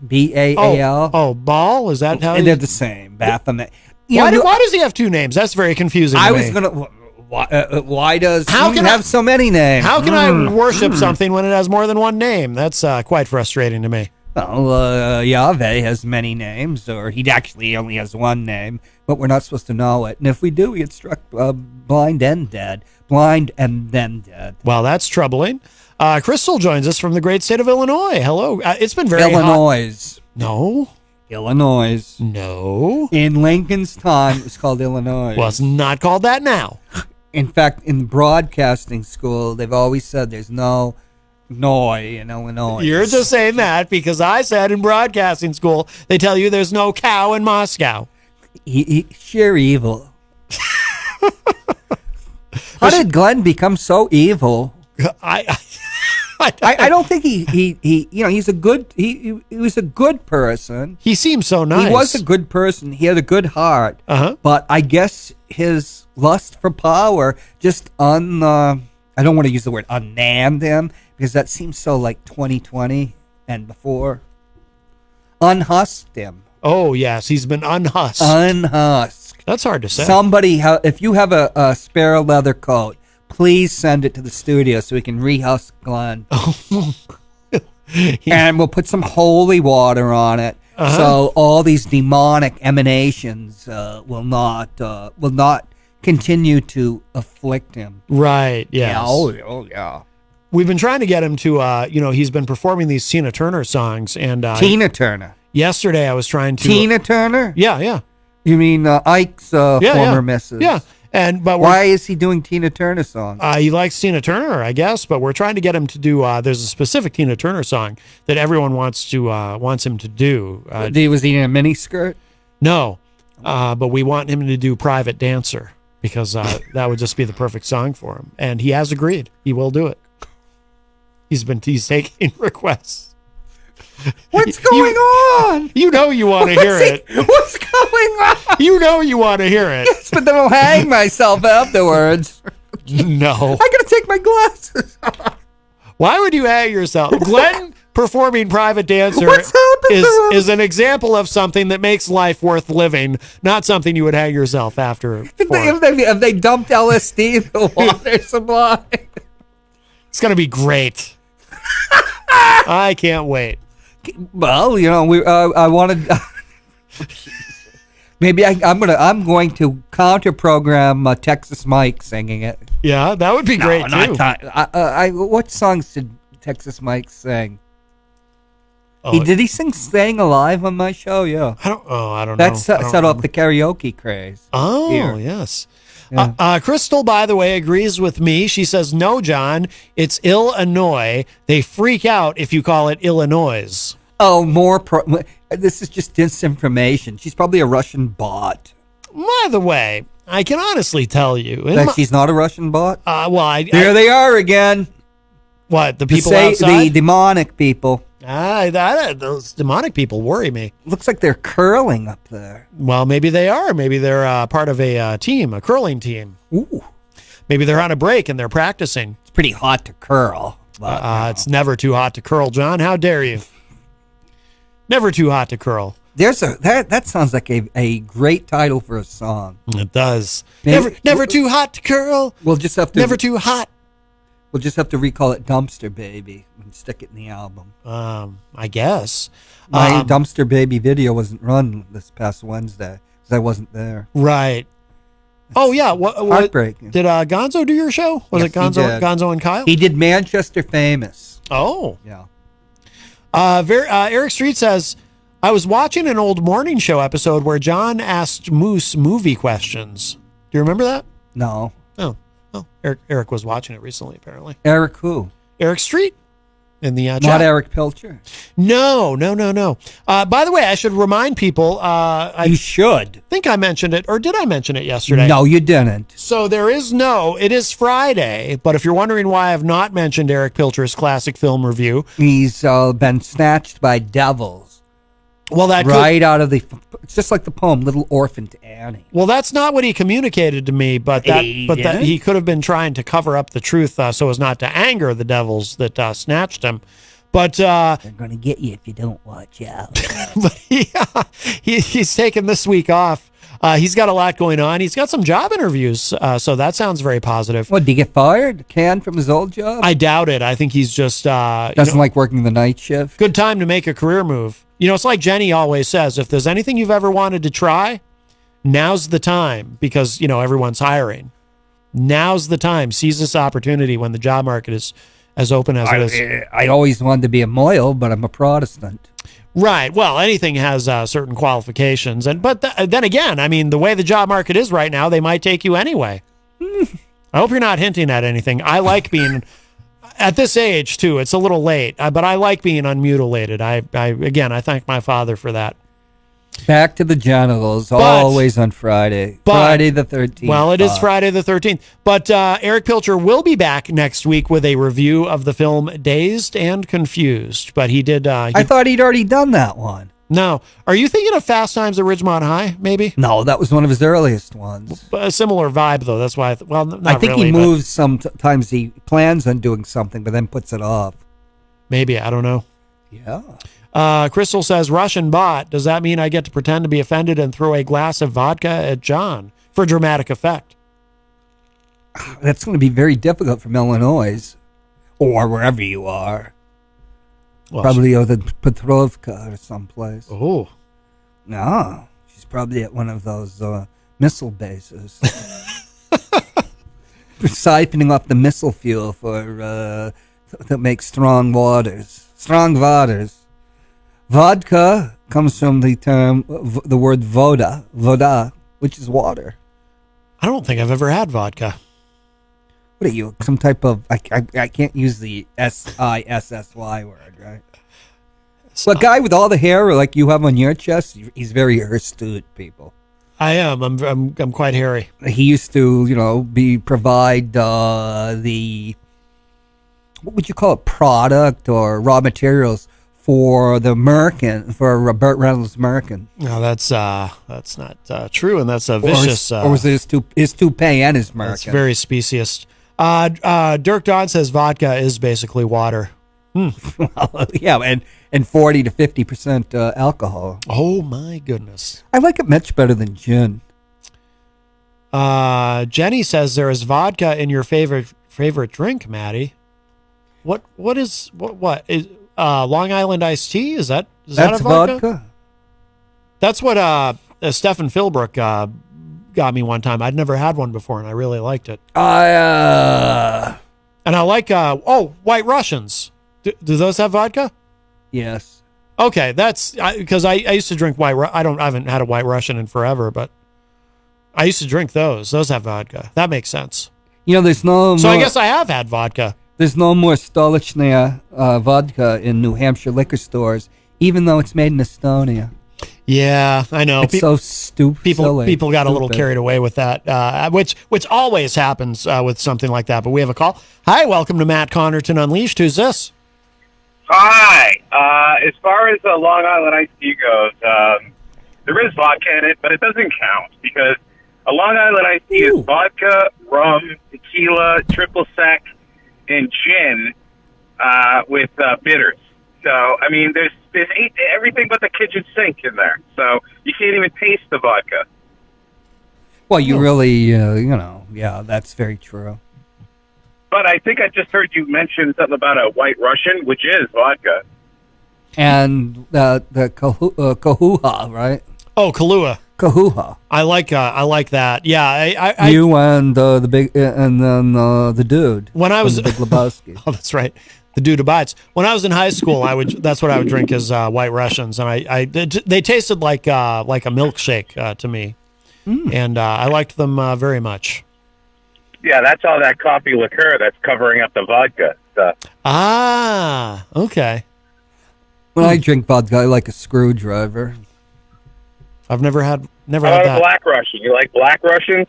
B-A-A-L? Oh, Baal? Is that how? And they're the same, Baphomet. Why does he have two names? That's very confusing to me. was going to... Why does he have so many names? How can I worship something when it has more than one name? That's quite frustrating to me. Well, Yahweh has many names, or he actually only has one name, but we're not supposed to know it. And if we do, we get struck blind and dead. Blind and then dead. Well, that's troubling. Crystal joins us from the great state of Illinois. Hello. It's been very Illinois. Hot. No. Illinois. No. In Lincoln's time, it was called Illinois. Well, it's not called that now. In fact, in broadcasting school, they've always said there's no Noi in Illinois. You're just saying that because I said in broadcasting school, they tell you there's no cow in Moscow. Sheer evil. How did Glenn become so evil? I don't think he's a good he was a good person. He seems so nice. He was a good person. He had a good heart. But I guess his lust for power just I don't want to use the word unnammed him because that seems so like 2020 and before. Unhusked him. Oh yes, he's been unhusked. Unhusked. That's hard to say. Somebody, if you have a spare leather coat, please send it to the studio so we can rehusk Glenn. And we'll put some holy water on it So all these demonic emanations will not continue to afflict him. Right. Yes. Yeah. Yeah. We've been trying to get him to, he's been performing these Tina Turner songs, and Tina Turner. Yesterday, I was trying to Tina Turner. Yeah. You mean Ike's former missus? Yeah. But why is he doing Tina Turner songs? He likes Tina Turner, I guess. But we're trying to get him to do. There's a specific Tina Turner song that everyone wants him to do. Was he in a miniskirt? No, but we want him to do Private Dancer because that would just be the perfect song for him. And he has agreed. He will do it. He's taking requests. What's going on? You know you want to hear it. What's going on? You know you want to hear it. Yes, but then I'll hang myself afterwards. No. I gotta take my glasses off. Why would you hang yourself? Glenn performing Private Dancer is an example of something that makes life worth living, not something you would hang yourself after. If they dumped LSD in the water supply. It's going to be great. I can't wait. Well, I wanted. Maybe I'm going to counter program Texas Mike singing it. Yeah, that would be great too. What songs did Texas Mike sing? Oh, Did he sing "Staying Alive" on my show? Yeah. I don't know. That set off the karaoke craze. Oh, here. Yes. Yeah. Crystal, by the way, agrees with me. She says, no, John, it's Illinois. They freak out if you call it Illinois. Oh, this is just disinformation. She's probably a Russian bot. By the way, I can honestly tell you. That she's not a Russian bot? There they are again. What, the people outside? The demonic people. Those demonic people worry me. Looks like they're curling up there. Well, maybe they are. Maybe they're part of a team, a curling team. Ooh. Maybe they're on a break and they're practicing. It's pretty hot to curl. But, It's never too hot to curl, John. How dare you? Never too hot to curl. That sounds like a great title for a song. It does. Never too hot to curl. We'll just have to. Never too hot. We'll just have to recall it Dumpster Baby and stick it in the album. I guess. My Dumpster Baby video wasn't run this past Wednesday because I wasn't there. Right. Oh, yeah. Heartbreaking. Did Gonzo do your show? Was it Gonzo and Kyle? He did Manchester Famous. Oh. Yeah. Eric Street says, I was watching an old morning show episode where John asked Moose movie questions. Do you remember that? No. Oh. Eric was watching it recently, apparently. Eric who? Eric Street. In the Not chat. Eric Pilcher. No. By the way, I should remind people. You should. Think I mentioned it, or did I mention it yesterday? No, you didn't. So it is Friday, but if you're wondering why I've not mentioned Eric Pilcher's classic film review. He's been snatched by devils. Well, that out of it's just like the poem Little Orphan Annie. Well, that's not what he communicated to me, but that he could have been trying to cover up the truth so as not to anger the devils that snatched him. But they're going to get you if you don't watch out. But he's taken this week off. He's got a lot going on. He's got some job interviews, so that sounds very positive. What, did he get fired? Canned from his old job? I doubt it. I think he's just doesn't like working the night shift. Good time to make a career move. It's like Jenny always says, if there's anything you've ever wanted to try, now's the time because, everyone's hiring. Now's the time. Seize this opportunity when the job market is as open as it is. I always wanted to be a Moyle, but I'm a Protestant. Right. Well, anything has certain qualifications. But then again, the way the job market is right now, they might take you anyway. I hope you're not hinting at anything. I like being... At this age, too, it's a little late, but I like being unmutilated. I thank my father for that. Back to the genitals, always on Friday. Friday the 13th. Well, it is Friday the 13th. But Eric Pilcher will be back next week with a review of the film Dazed and Confused. But he did... I thought he'd already done that one. No. Are you thinking of Fast Times at Ridgemont High, maybe? No, that was one of his earliest ones. A similar vibe, though. That's why... I think he moves sometimes. He plans on doing something, but then puts it off. Maybe. I don't know. Yeah. Crystal says, Russian bot. Does that mean I get to pretend to be offended and throw a glass of vodka at John for dramatic effect? That's going to be very difficult from Illinois or wherever you are. Well, probably over Petrovka or someplace. Oh. No, she's probably at one of those missile bases. Siphoning off the missile fuel for that makes strong waters. Strong waters. Vodka comes from the word voda, which is water. I don't think I've ever had vodka. What are you, some type of... I can't use the S-I-S-S-Y word, right? So a guy with all the hair like you have on your chest, he's very astute, people. I am. I'm quite hairy. He used to, provide the... What would you call it? Product or raw materials for the American, for Burt Reynolds' American. No, that's not true, and that's a vicious... Or was it his toupee and his American? It's very speciest. Dirk Dodd says vodka is basically water. Well, yeah, and 40 to 50% alcohol. Oh my goodness! I like it much better than gin. Jenny says there is vodka in your favorite drink, Maddie. What is Long Island iced tea? Is that a vodka? That's what Stefan Philbrook got me one time. I'd never had one before, and I really liked it. And I like White Russians. Do those have vodka? Yes. Okay, that's because I used to drink White. I haven't had a White Russian in forever, but I used to drink those. Those have vodka. That makes sense. There's no. So I guess I have had vodka. There's no more Stolichная vodka in New Hampshire liquor stores, even though it's made in Estonia. Yeah, I know. It's so stupid. People got a little carried away with that, which always happens with something like that. But we have a call. Hi, welcome to Matt Connarton Unleashed. Who's this? Hi. As far as the Long Island iced tea goes, there is vodka in it, but it doesn't count because a Long Island iced tea is vodka, rum, tequila, triple sec, and gin with bitters. So, I mean, there's everything but the kitchen sink in there. So you can't even taste the vodka. Well, you really, yeah, that's very true. But I think I just heard you mention something about a White Russian, which is vodka. And the Kahlua, right? Oh, Kahlua. Kahlua. I like that. Yeah, I you and the big and then the dude. When I was the Big Lebowski. Oh, that's right. The dude abides. When I was in high school, that's what I would drink is White Russians, and they tasted like a milkshake to me, and I liked them very much. Yeah, that's all that coffee liqueur that's covering up the vodka stuff. Ah, okay. When I drink vodka, I like a screwdriver. I've never had How about a Black Russian? You like Black Russians?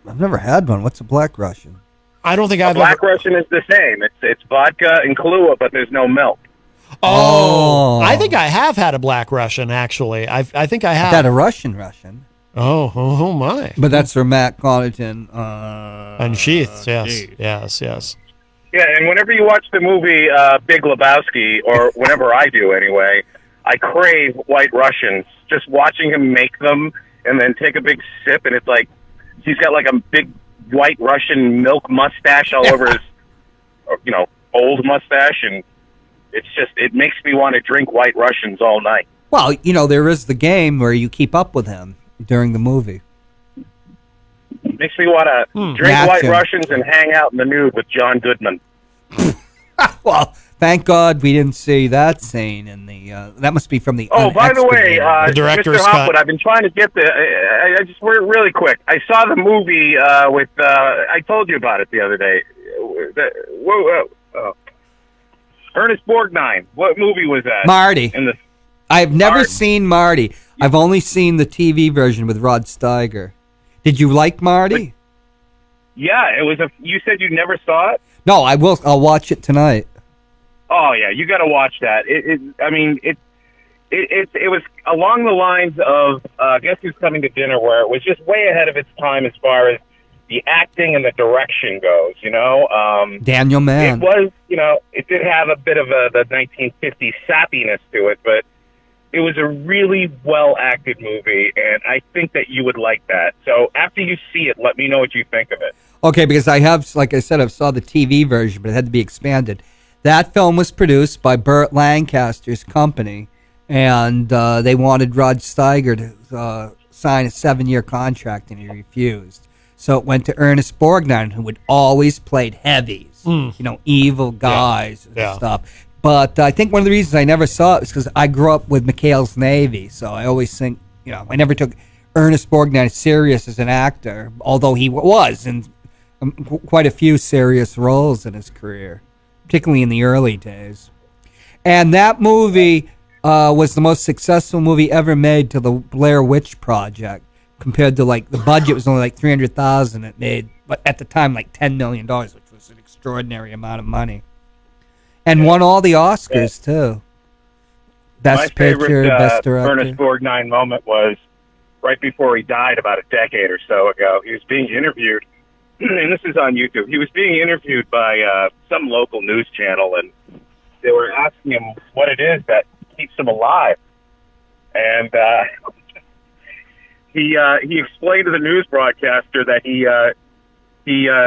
I've never had one. What's a Black Russian? I don't think I've Black Russian is the same. It's vodka and Kahlua, but there's no milk. Oh, I think I have had a Black Russian, actually. I think I have. I've had a Russian. Oh my. But that's for Matt Connarton. Unsheathed, yes. Yeah, and whenever you watch the movie Big Lebowski, or whenever I do anyway, I crave White Russians. Just watching him make them and then take a big sip, and it's like he's got like a big White Russian milk mustache all over his, old mustache, and it makes me want to drink White Russians all night. Well, there is the game where you keep up with him during the movie. Makes me want to drink White Russians and hang out in the nude with John Goodman. Well, thank God we didn't see that scene in the. That must be from the. Oh, by the way, the director's Mr. Hopwood, I've been trying to get I just really quick. I saw the movie with. I told you about it the other day. Ernest Borgnine. What movie was that? Marty. I've never seen Marty. I've only seen the TV version with Rod Steiger. Did you like Marty? Yeah, it was you said you never saw it? No, I will. I'll watch it tonight. Oh yeah, you got to watch that. It was along the lines of Guess Who's Coming to Dinner, where it was just way ahead of its time as far as the acting and the direction goes. Daniel Mann. It was, it did have a bit of the 1950s sappiness to it, but it was a really well acted movie, and I think that you would like that. So after you see it, let me know what you think of it. Okay, because I have, like I said, I saw the TV version, but it had to be expanded. That film was produced by Burt Lancaster's company, and they wanted Rod Steiger to sign a 7-year contract, and he refused. So it went to Ernest Borgnine, who had always played heavies, evil guys and stuff. But I think one of the reasons I never saw it was because I grew up with McHale's Navy, so I always think, I never took Ernest Borgnine serious as an actor, although he was in quite a few serious roles in his career, particularly in the early days. And that movie was the most successful movie ever made to the Blair Witch Project. Compared to the budget was only like $300,000. It made, but at the time, like $10 million, which was an extraordinary amount of money. And won all the Oscars too. Best Picture, Best Director. Ernest Borgnine moment was right before he died about a decade or so ago. He was being interviewed, and this is on YouTube. He was being interviewed by some local news channel, and they were asking him what it is that keeps him alive. And he explained to the news broadcaster that he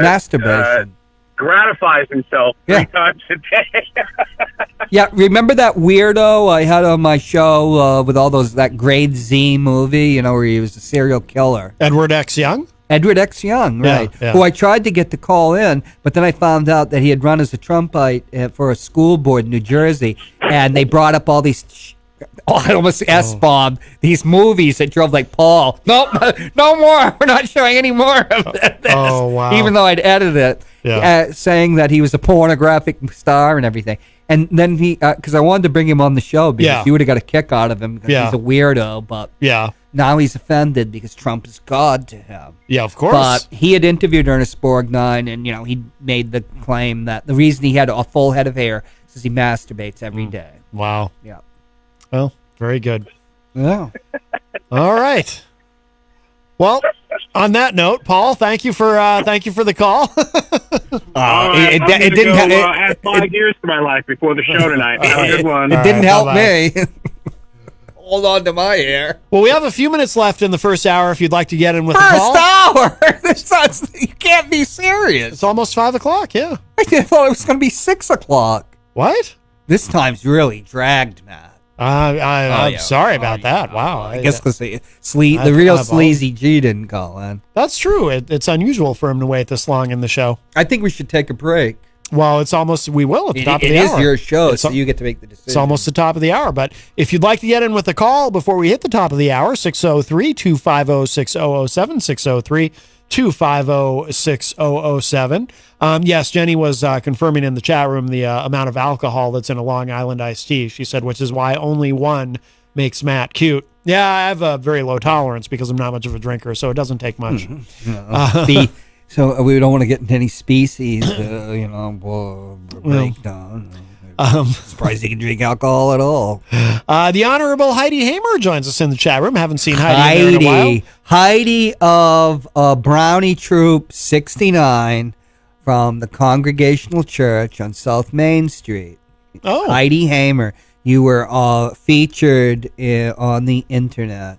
masturbation. Gratifies himself 3 times a day. Yeah, remember that weirdo I had on my show with all that Grade Z movie, where he was a serial killer? Edward X. Young? Edward X. Young, right. Yeah. Who I tried to get to call in, but then I found out that he had run as a Trumpite for a school board in New Jersey, and they brought up all these... I almost S-bombed these movies that drove like Paul. Nope, no more. We're not showing any more of this. Oh, wow. Even though I'd edited it, saying that he was a pornographic star and everything. And then because I wanted to bring him on the show because you would have got a kick out of him because he's a weirdo. But now he's offended because Trump is God to him. Yeah, of course. But he had interviewed Ernest Borgnine, and he made the claim that the reason he had a full head of hair is because he masturbates every day. Wow. Yeah. Well, very good. Yeah. All right. Well, on that note, Paul, thank you for the call. It didn't add 5 years to my life before the show tonight. Have a good one. It didn't help me. Hold on to my hair. Well, we have a few minutes left in the first hour if you'd like to get in with the First call. hour? You can't be serious. It's almost 5 o'clock, yeah. I thought it was going to be 6 o'clock. What? This time's really dragged, Matt. I'm sorry about that. Wow. I guess because the real sleazy G didn't call in. That's true. It's unusual for him to wait this long in the show. I think we should take a break. Well, we will at the top of the hour. It is your show, so you get to make the decision. It's almost the top of the hour. But if you'd like to get in with the call before we hit the top of the hour, 603-250-6007, 603-250-6007. Yes, Jenny was confirming in the chat room the amount of alcohol that's in a Long Island iced tea. She said, which is why only one makes Matt cute. Yeah, I have a very low tolerance because I'm not much of a drinker, so it doesn't take much. So we don't want to get into any species, breakdown. Surprised you can drink alcohol at all. The Honorable Heidi Hamer joins us in the chat room. Haven't seen Heidi in a while. Heidi of Brownie Troop 69 from the Congregational Church on South Main Street. Oh. Heidi Hamer. You were featured on the internet.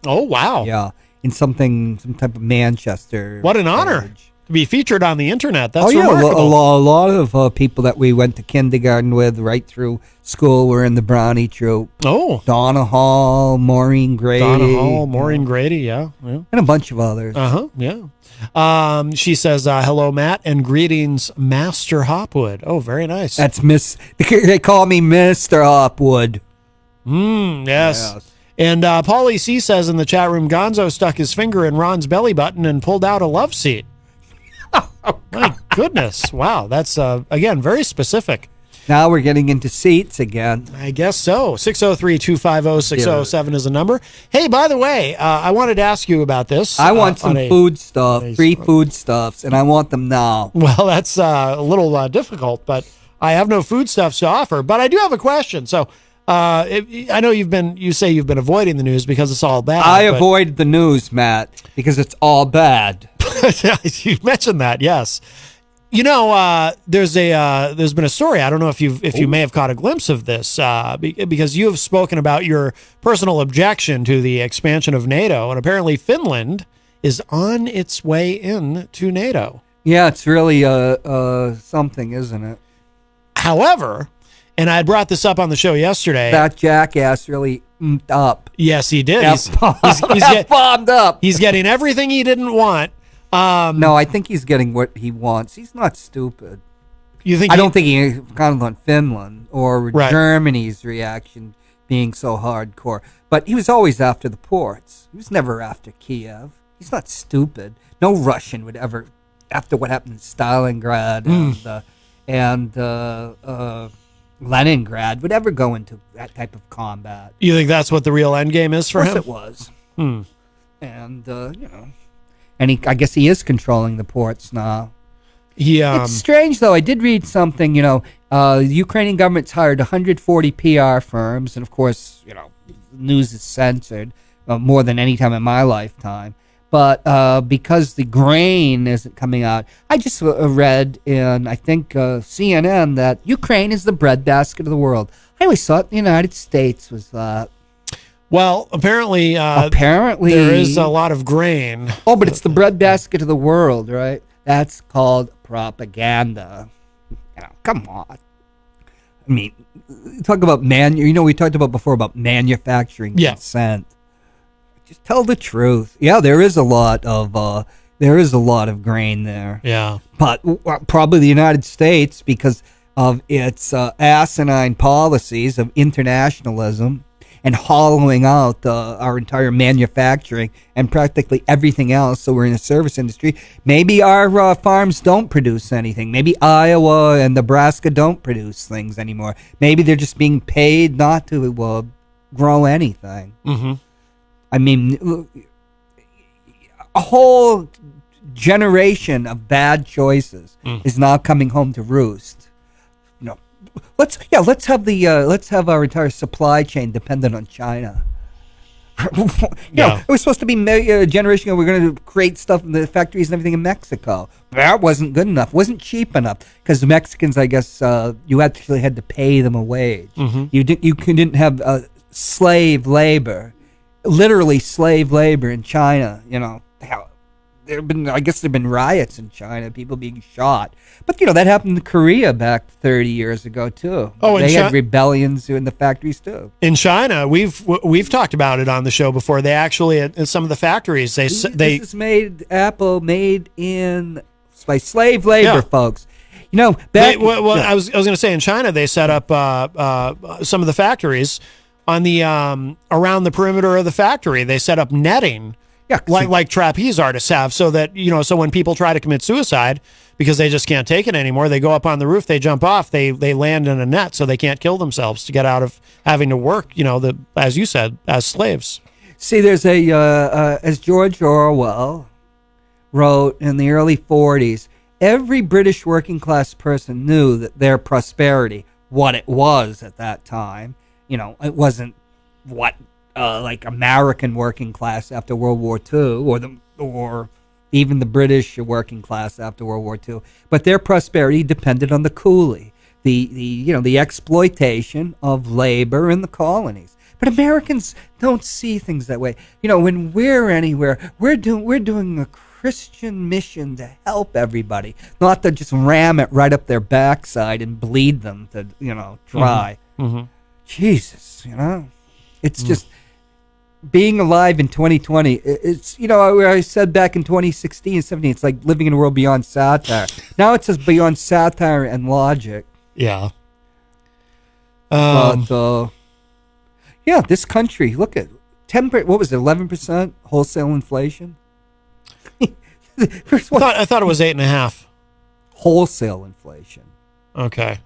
Oh, wow. Yeah. In some type of Manchester. What an honor to be featured on the internet. That's remarkable. A lot of people that we went to kindergarten with right through school were in the Brownie Troop. Oh. Donna Hall, Maureen Grady. Yeah. And a bunch of others. Yeah. She says, hello, Matt, and greetings, Master Hopwood. Oh, very nice. That's they call me Mr. Hopwood. Yes. And Paulie C says in the chat room, Gonzo stuck his finger in Ron's belly button and pulled out a love seat. My goodness. Wow. That's, again, very specific. Now we're getting into seats again. I guess so. 603-250-6007 is the number. Hey, by the way, I wanted to ask you about this. I want some food stuff, free food stuffs, and I want them now. Well, that's a little difficult, but I have no foodstuffs to offer. But I do have a question. So, I know you say you've been avoiding the news because it's all bad. I avoid the news, Matt, because it's all bad. You mentioned that, yes. There's been a story. I don't know if you may have caught a glimpse of this because you have spoken about your personal objection to the expansion of NATO, and apparently Finland is on its way in to NATO. Yeah, it's really something, isn't it? However, and I had brought this up on the show yesterday. That jackass really up. Yes, he did. Bombed up. He's getting everything he didn't want. No, I think he's getting what he wants. He's not stupid. You think? I don't think he counted on Finland or Right. Germany's reaction being so hardcore. But he was always after the ports. He was never after Kiev. He's not stupid. No Russian would ever, after what happened in Stalingrad and Leningrad, would ever go into that type of combat. You think that's what the real end game is for him? Of course it was. And and I guess he is controlling the ports now. It's strange though. I did read something. The Ukrainian government's hired 140 PR firms, and of course, news is censored more than any time in my lifetime. But because the grain isn't coming out, I just read in, I think, CNN that Ukraine is the breadbasket of the world. I always thought the United States was that. Well, apparently there is a lot of grain. Oh, but it's the breadbasket of the world, right? That's called propaganda. Come on. I mean, talk about we talked about before about manufacturing consent. Just tell the truth. Yeah, there is a lot of grain there. Yeah. But probably the United States, because of its asinine policies of internationalism and hollowing out our entire manufacturing and practically everything else, so we're in a service industry. Maybe our farms don't produce anything. Maybe Iowa and Nebraska don't produce things anymore. Maybe they're just being paid not to grow anything. Mm-hmm. I mean, a whole generation of bad choices is now coming home to roost. Let's have our entire supply chain dependent on China. It was supposed to be a generation ago. We're going to create stuff in the factories and everything in Mexico. That wasn't good enough. Wasn't cheap enough because the Mexicans, I guess, you actually had to pay them a wage. Mm-hmm. You didn't have slave labor. Literally slave labor in China. There've been riots in China, people being shot. But that happened in Korea back 30 years ago too. Oh, they had rebellions in the factories too. In China, we've talked about it on the show before. They actually in some of the factories This is Apple made by slave labor, folks. I was going to say in China they set up some of the factories on the around the perimeter of the factory. They set up netting. Yeah, like trapeze artists have, so that so when people try to commit suicide because they just can't take it anymore, they go up on the roof, they jump off, they land in a net, so they can't kill themselves to get out of having to work. As you said, as slaves. See, there's as George Orwell wrote in the early 40s, every British working class person knew that their prosperity, what it was at that time, it wasn't what. Like American working class after World War II, or even the British working class after World War II, but their prosperity depended on the coolie, the exploitation of labor in the colonies. But Americans don't see things that way. When we're anywhere, we're doing a Christian mission to help everybody, not to just ram it right up their backside and bleed them to dry. Mm-hmm. Jesus, it's just. Being alive in 2020, it's, I said back in 2016, 17, it's like living in a world beyond satire. Now it says beyond satire and logic. Yeah. But, this country, look at, 11% wholesale inflation? I thought it was 8.5%. Wholesale inflation. Okay.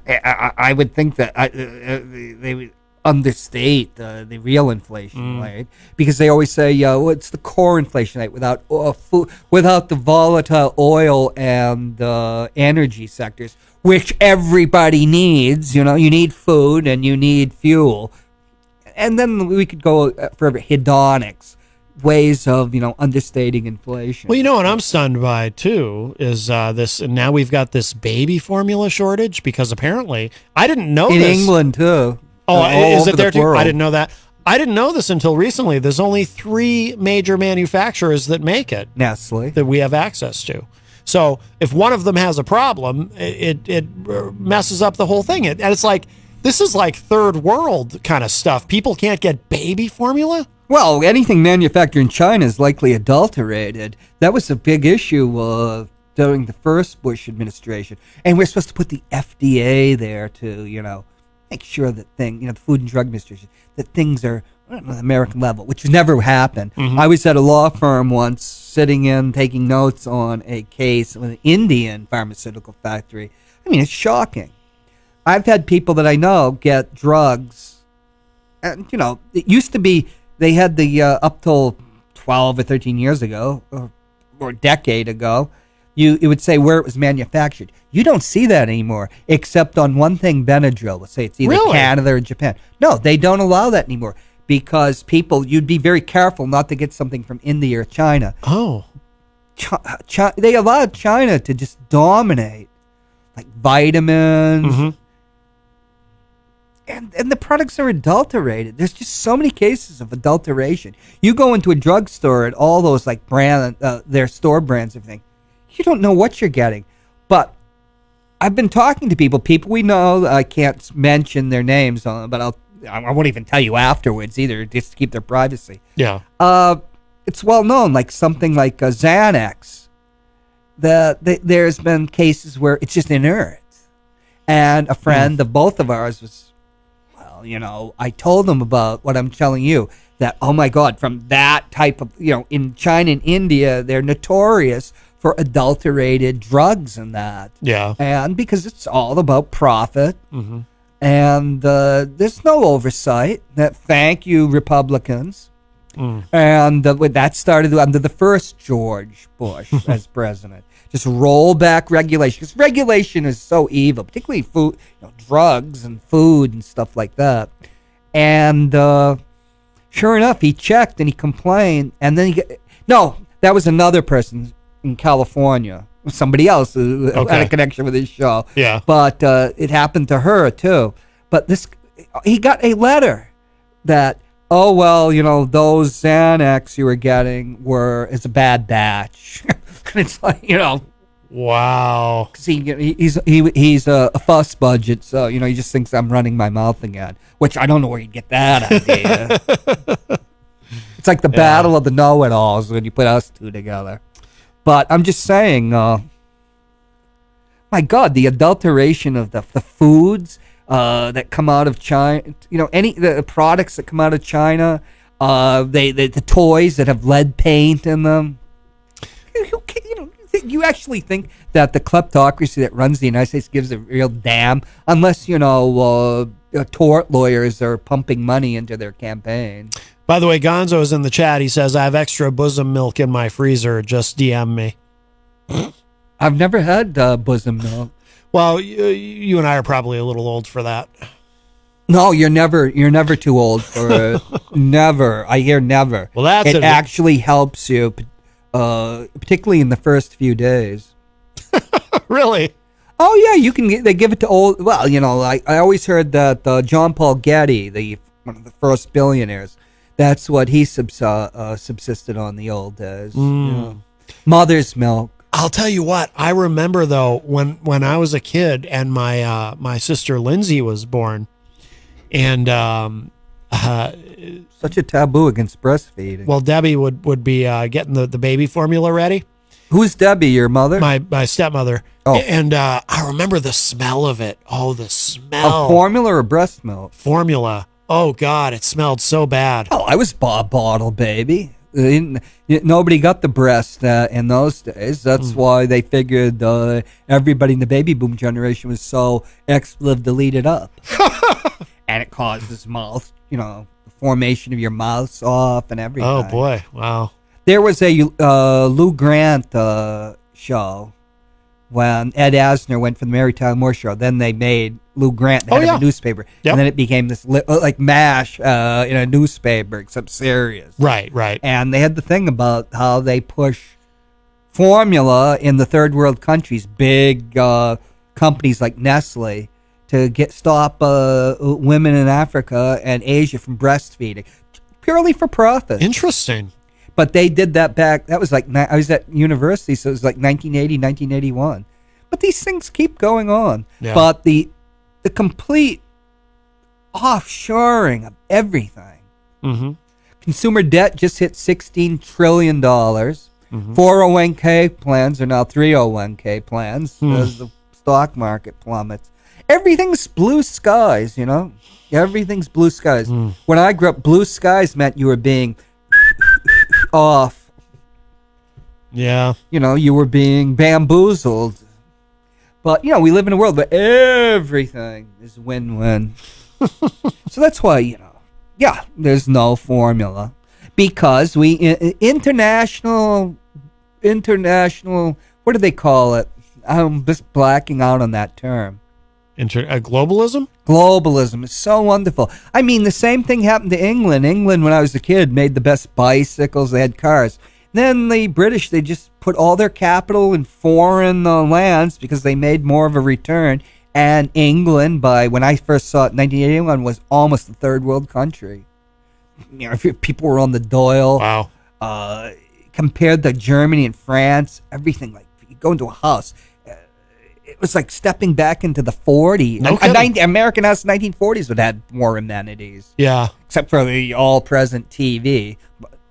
I would think that they would understate the real inflation rate, because they always say, it's the core inflation rate without the volatile oil and energy sectors, which everybody needs. You need food and you need fuel, and then we could go forever. Hedonics, ways of understating inflation. Well, what I'm stunned by too is this. And now we've got this baby formula shortage because apparently I didn't know in this. England too. Oh, is it there too? I didn't know that. I didn't know this until recently. There's only 3 major manufacturers that make it. Nestle. That we have access to. So if one of them has a problem, it messes up the whole thing. And it's like, this is like third world kind of stuff. People can't get baby formula. Well, anything manufactured in China is likely adulterated. That was a big issue during the first Bush administration. And we're supposed to put the FDA there to, make sure that the Food and Drug Administration, that things are on the American level, which never happened. Mm-hmm. I was at a law firm once taking notes on a case with an Indian pharmaceutical factory. I mean, it's shocking. I've had people that I know get drugs, and, it used to be, they had the up till 12 or 13 years ago, or a decade ago, it would say where it was manufactured. You don't see that anymore, except on one thing, Benadryl. Let's say it's either Canada or Japan. No, they don't allow that anymore because you'd be very careful not to get something from India or China. Oh. They allowed China to just dominate, like vitamins. Mm-hmm. And the products are adulterated. There's just so many cases of adulteration. You go into a drugstore and all those like their store brands and everything. You don't know what you're getting. But I've been talking to people we know. I can't mention their names, but I won't even tell you afterwards either, just to keep their privacy. Yeah. It's well known, like something like Xanax. There's been cases where it's just inert. And a friend of both of ours was, I told them about what I'm telling you, that, oh my God, from that type of, in China and India, they're notorious for adulterated drugs and that. Yeah. And because it's all about profit. Mm-hmm. And there's no oversight. Thank you, Republicans. Mm. And that started under the first George Bush as president. Just roll back regulation, because regulation is so evil, particularly food, drugs and food and stuff like that. And sure enough, he checked and he complained, and then that was another person in California, somebody else who had a connection with his show. Yeah, but it happened to her too. But he got a letter that, oh well, those Xanax you were getting is a bad batch. And it's like, wow. Because he's a fuss budget, so he just thinks I'm running my mouth again. Which I don't know where you get that idea. It's like the battle of the know-it-alls when you put us two together. But I'm just saying, my God, the adulteration of the foods that come out of China, the products that come out of China, the toys that have lead paint in them. You actually think that the kleptocracy that runs the United States gives a real damn, unless tort lawyers are pumping money into their campaign. By the way, Gonzo is in the chat. He says, I have extra bosom milk in my freezer. Just DM me. I've never had bosom milk. Well, you and I are probably a little old for that. No, you're never too old for it. Never. I hear never. Well, it actually helps you, particularly in the first few days. Really? Oh yeah, they give it to old. Well, I always heard that John Paul Getty, one of the first billionaires, that's what he subsisted on the old days. Mother's milk. I'll tell you what. I remember though when I was a kid and my sister Lindsay was born, and such a taboo against breastfeeding. Well, Debbie would be getting the baby formula ready. Who's Debbie? Your mother? My stepmother. Oh. And I remember the smell of it. Oh, the smell. Of formula or breast milk? Formula. Oh, God, it smelled so bad. Oh, I was bottle baby. Nobody got the breast in those days. That's why they figured everybody in the baby boom generation was so expletive to lead it up. And it causes mouth, the formation of your mouth off and everything. Oh, boy. Wow. There was a Lou Grant show when Ed Asner went for the Mary Tyler Moore show. Then they made Lou Grant the head of a newspaper. Yep. And then it became this like MASH in a newspaper, except serious. Right. And they had the thing about how they push formula in the third world countries, big companies like Nestle, to stop women in Africa and Asia from breastfeeding, purely for profit. Interesting. But they did that back. That was like I was at university, so it was like 1980, 1981. But these things keep going on. Yeah. But the complete offshoring of everything. Mm-hmm. Consumer debt just hit $16 trillion. 401k plans are now 301k plans as the stock market plummets. Everything's blue skies, you know? Everything's blue skies. When I grew up, blue skies meant you were being off. Yeah. You know, you were being bamboozled. But, you know, we live in a world where everything is win-win. So that's why, you know, yeah, there's no formula. Because we, international, what do they call it? I'm just blacking out on that term. Globalism? Globalism is so wonderful. I mean, the same thing happened to England. England, when I was a kid, made the best bicycles. They had cars. Then the British, they just put all their capital in foreign lands because they made more of a return. And England, when I first saw it in 1981, was almost a third world country. You know, if people were on the dole. Wow. Compared to Germany and France, everything, like, you go into a house, it was like stepping back into the 40s. American House 1940s would have had more amenities. Yeah. Except for the all-present TV.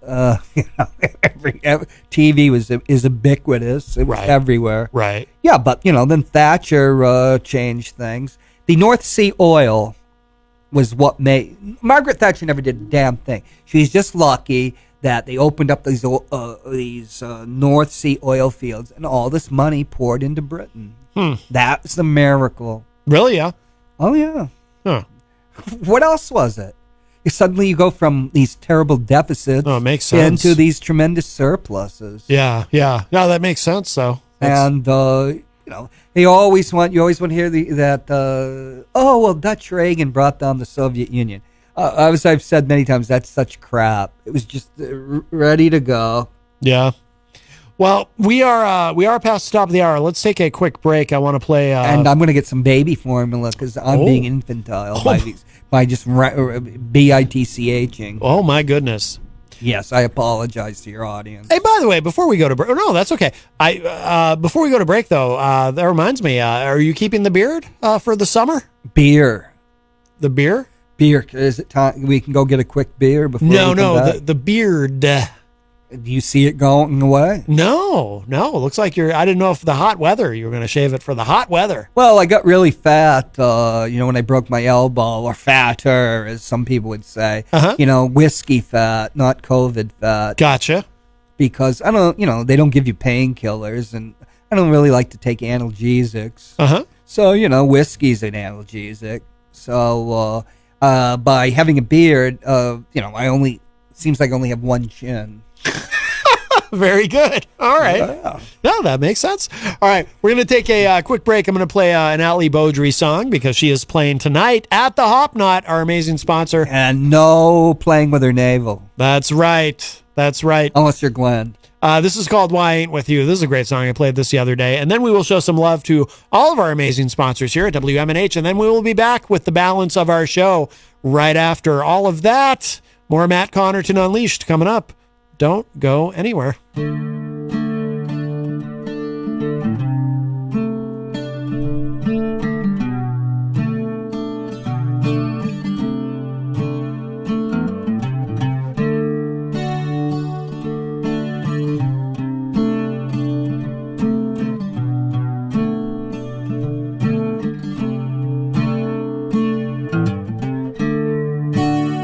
You know, every TV is ubiquitous. It was everywhere. Right. Yeah, but, you know, then Thatcher changed things. The North Sea oil was what made... Margaret Thatcher never did a damn thing. She's just lucky that they opened up these North Sea oil fields and all this money poured into Britain. That's the miracle. Really? Yeah. Oh, yeah. Huh. What else was it? Suddenly you go from these terrible deficits makes sense. into these tremendous surpluses. Yeah, yeah. No, that makes sense, though. And, you know, you always want to hear Dutch Reagan brought down the Soviet Union. I've said many times, that's such crap. It was just ready to go. Yeah. Well, we are past the top of the hour. Let's take a quick break. I want to play... and I'm going to get some baby formula because I'm being infantile by just bitching. Oh, my goodness. Yes, I apologize to your audience. Hey, by the way, before we go to break... no, that's okay. Before we go to break, though, that reminds me, are you keeping the beard for the summer? Beer. The beer? Beer. Is it time we can go get a quick beer before the beard. Do you see it going away? No. It looks like I didn't know if the hot weather, you were going to shave it for the hot weather. Well, I got really fat, you know, when I broke my elbow, or fatter, as some people would say. You know, whiskey fat, not COVID fat. Gotcha. Because they don't give you painkillers, and I don't really like to take analgesics. So, you know, whiskey's an analgesic. So, by having a beard, you know, seems like I only have one chin. Very good. All right. Yeah. No, that makes sense. All right. We're going to take a quick break. I'm going to play an Ali Beaudry song because she is playing tonight at the Hop Knot, our amazing sponsor. And no playing with her navel. That's right. Unless you're Glenn. This is called Why I Ain't With You. This is a great song. I played this the other day. And then we will show some love to all of our amazing sponsors here at WMNH. And then we will be back with the balance of our show right after all of that. More Matt Connarton Unleashed coming up. Don't go anywhere.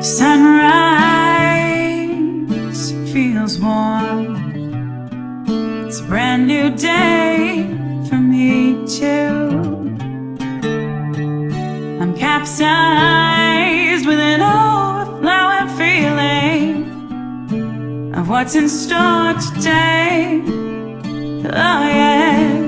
Sunrise feels warm. It's a brand new day for me too. I'm capsized with an overflowing feeling of what's in store today. Oh yeah.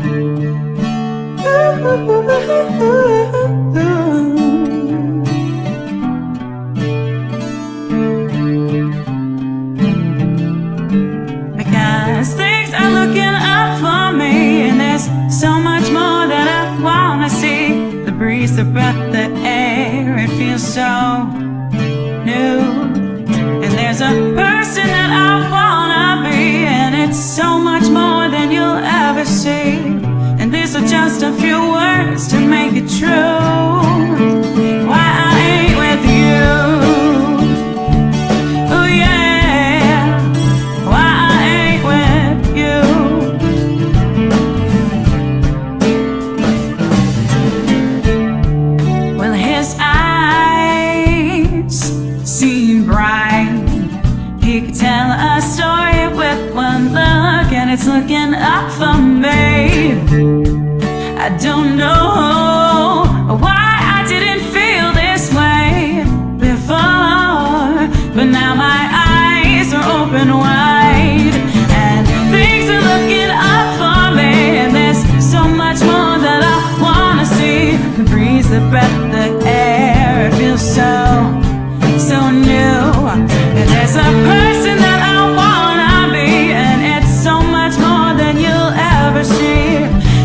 Because things are looking up for me, and there's so much more that I wanna see. The breeze, the breath, the air, it feels so new. And there's a person that I wanna for me. I don't know why I didn't feel this way before, but now my eyes are open wide and things are looking up for me, and there's so much more that I wanna see. The breeze, the breath, the air, it feels so new. And there's a person that I wanna be, and it's so much more than you'll ever see.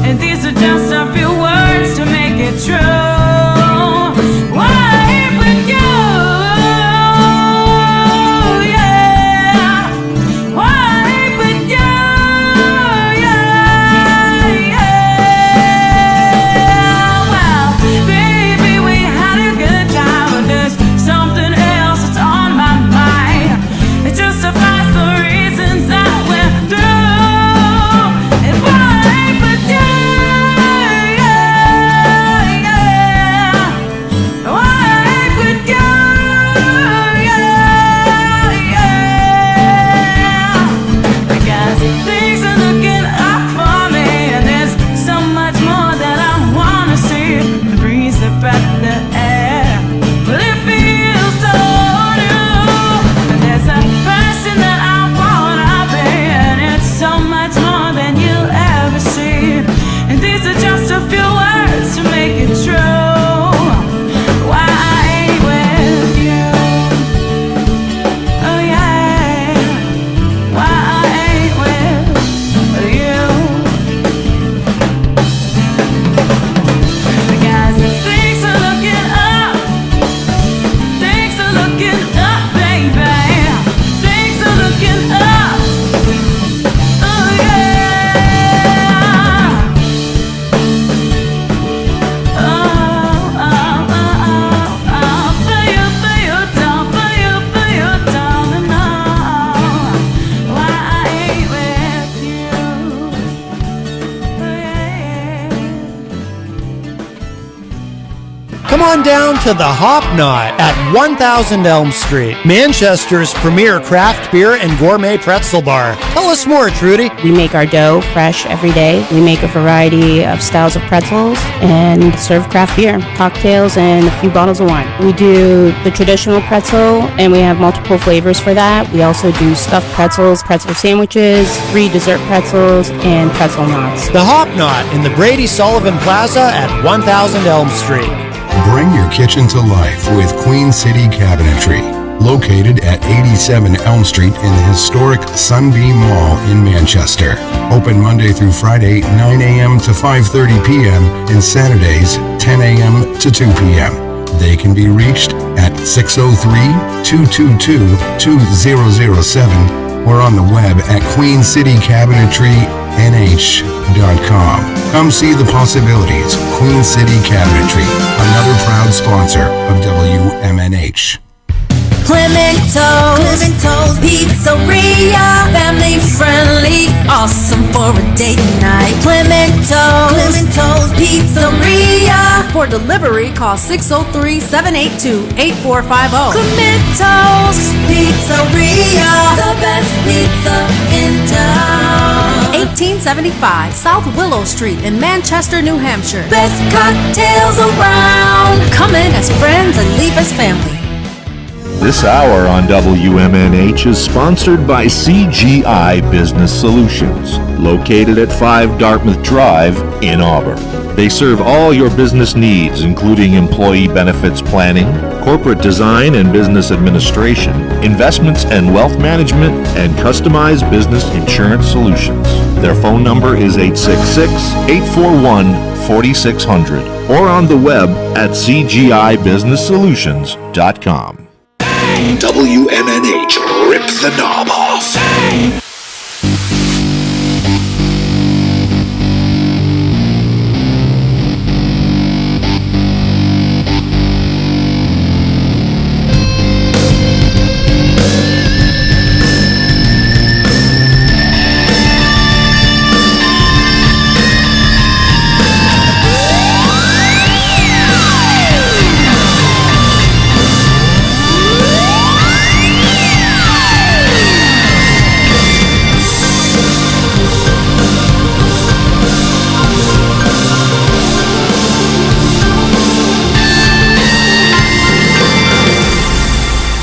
And these are just a few words to make it true. Why with you? Yeah. Why with you? Yeah, yeah. Well, baby, we had a good time, but there's something else that's on my mind. It justifies the reasons that we're through. And why with you? Yeah, yeah. Why with you? Yeah, yeah. Because things are looking up for me, and there's so much more that I wanna see. The breeze, the breath, the air, but it feels so new. And there's a person that I wanna be, and it's so much more than you'll ever see. And these are just a few words to make it true. Why I ain't with you? Oh yeah. Why I ain't with you? Because things are looking up. Things are looking up, baby. Things are looking up. Oh yeah. Oh, for you, darling, no. Why I ain't with you? Oh yeah. Come on down to the Hop Knot at 1000 Elm Street, Manchester's premier craft beer and gourmet pretzel bar. Tell us more, Trudy. We make our dough fresh every day. We make a variety of styles of pretzels and serve craft beer, cocktails, and a few bottles of wine. We do the traditional pretzel, and we have multiple flavors for that. We also do stuffed pretzels, pretzel sandwiches, free dessert pretzels, and pretzel knots. The Hop Knot in the Brady Sullivan Plaza at 1000 Elm Street. Bring your kitchen to life with Queen City Cabinetry, located at 87 Elm Street in the historic Sunbeam Mall in Manchester. Open Monday through Friday, 9 a.m. to 5:30 p.m. and Saturdays, 10 a.m. to 2 p.m. They can be reached at 603-222-2007 or on the web at queencitycabinetrynh.com. Come see the possibilities. Queen City Cabinetry, another proud sponsor of WMNH. Clemento's Pizzeria, family friendly, awesome for a date night. Clemento's Pizzeria. For delivery, call 603-782-8450. Clemento's Pizzeria, the best pizza in town. 1875 South Willow Street in Manchester, New Hampshire. Best cocktails around. Come in as friends and leave as family. This hour on WMNH is sponsored by CGI Business Solutions, located at 5 Dartmouth Drive in Auburn. They serve all your business needs, including employee benefits planning, corporate design and business administration, investments and wealth management, and customized business insurance solutions. Their phone number is 866-841-4600 or on the web at cgibusinesssolutions.com. WMNH, rip the knob off.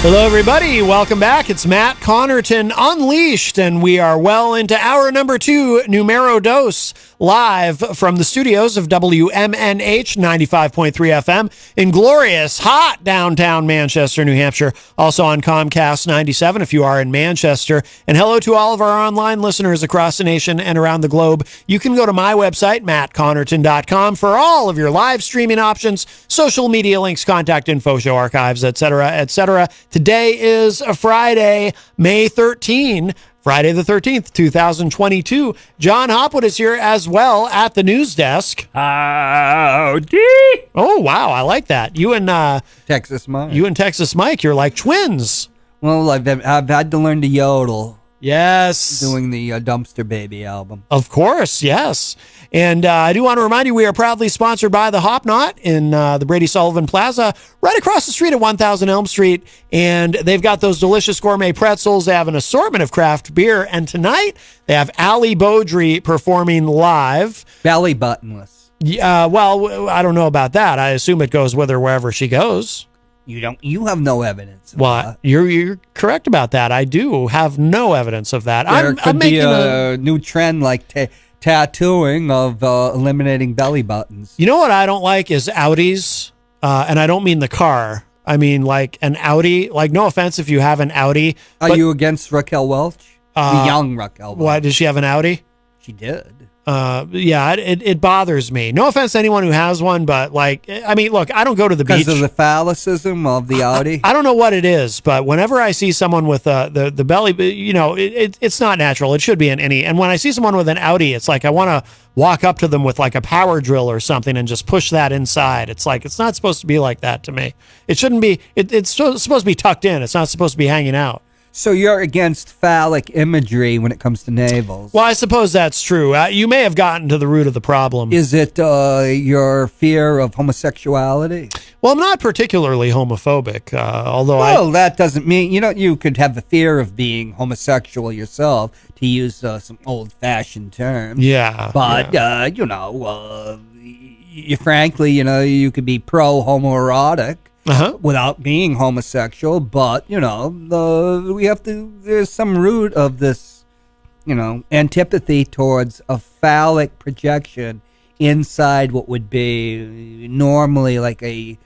Hello, everybody. Welcome back. It's Matt Connarton Unleashed, and we are well into hour number 2, Numero Dos, live from the studios of WMNH 95.3 FM in glorious, hot downtown Manchester, New Hampshire. Also on Comcast 97 if you are in Manchester. And hello to all of our online listeners across the nation and around the globe. You can go to my website, mattconnerton.com, for all of your live streaming options, social media links, contact info, show archives, etc., etc. Today is a Friday, May 13, Friday the 13th, 2022. John Hopwood is here as well at the news desk. Howdy. Oh, wow. I like that. You and Texas Mike. You and Texas Mike, you're like twins. Well, I've had to learn to yodel. Yes. Doing the Dumpster Baby album. Of course, yes. And I do want to remind you, we are proudly sponsored by the Hop Knot in the Brady Sullivan Plaza, right across the street at 1000 Elm Street. And they've got those delicious gourmet pretzels. They have an assortment of craft beer. And tonight, they have Ali Beaudry performing live. Belly buttonless. Well, I don't know about that. I assume it goes with her wherever she goes. You have no evidence of well, that. You're correct about that. I do have no evidence of that. There could be a new trend like tattooing of eliminating belly buttons. You know what I don't like is Audis, and I don't mean the car. I mean like an Audi. Like, no offense if you have an Audi. Are you against Raquel Welch? The young Raquel Welch. Why, does she have an Audi? She did. Yeah, it bothers me. No offense to anyone who has one, but like, I mean, look, I don't go to the beach. Because of the phallicism of the Audi? I don't know what it is, but whenever I see someone with the belly, you know, it's not natural. It should be in any. And when I see someone with an Audi, it's like I want to walk up to them with like a power drill or something and just push that inside. It's like, it's not supposed to be like that to me. It shouldn't be. It's supposed to be tucked in. It's not supposed to be hanging out. So you're against phallic imagery when it comes to navels? Well, I suppose that's true. You may have gotten to the root of the problem. Is it your fear of homosexuality? Well, I'm not particularly homophobic, although that doesn't mean, you could have the fear of being homosexual yourself, to use some old-fashioned terms. Yeah. But, frankly, you could be pro-homoerotic. Without being homosexual, but there's some root of this, antipathy towards a phallic projection inside what would be normally like I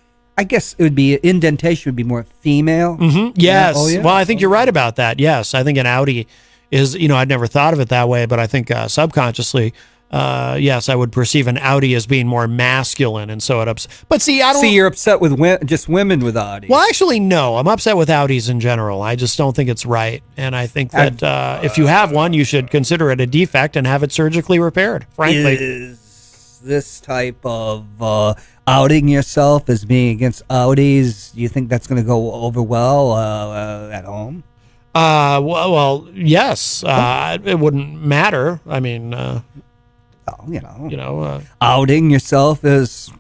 guess it would be, indentation would be more female. Mm-hmm. Yes. Oh, yeah. Well, I think you're right about that. Yes. I think an Audi is, I'd never thought of it that way, but I think subconsciously, yes, I would perceive an Audi as being more masculine, and so it upsets. But see, I don't. See, you're upset with just women with Audis. Well, actually, no. I'm upset with Audis in general. I just don't think it's right, and I think that if you have one, you should consider it a defect and have it surgically repaired. Frankly, is this type of outing yourself as being against Audis? Do you think that's going to go over well at home? Well, yes. It wouldn't matter. I mean. Outing yourself is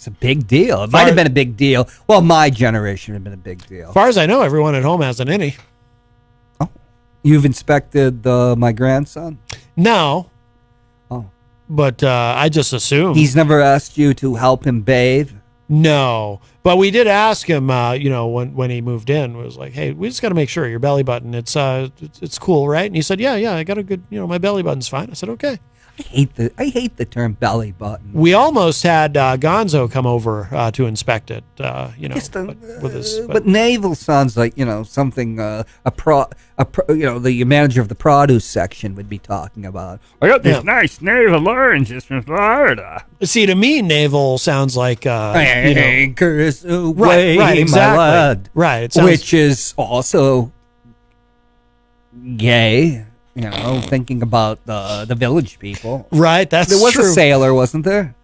a big deal. It might have been a big deal. Well, my generation had been a big deal. As far as I know, everyone at home has an innie. Oh, you've inspected my grandson? No. Oh, but I just assume he's never asked you to help him bathe. No, but we did ask him. When he moved in, it was like, hey, we just got to make sure your belly button it's cool, right? And he said, yeah, I got a good, my belly button's fine. I said, okay. I hate the term belly button. We almost had Gonzo come over to inspect it. But navel sounds like something the manager of the produce section would be talking about. I got these nice navel oranges from Florida. See, to me, navel sounds like anchors away, right, exactly. My lad. Right, it sounds, which is also gay. Thinking about the village people. Right, that's true. There was true. a sailor, wasn't there?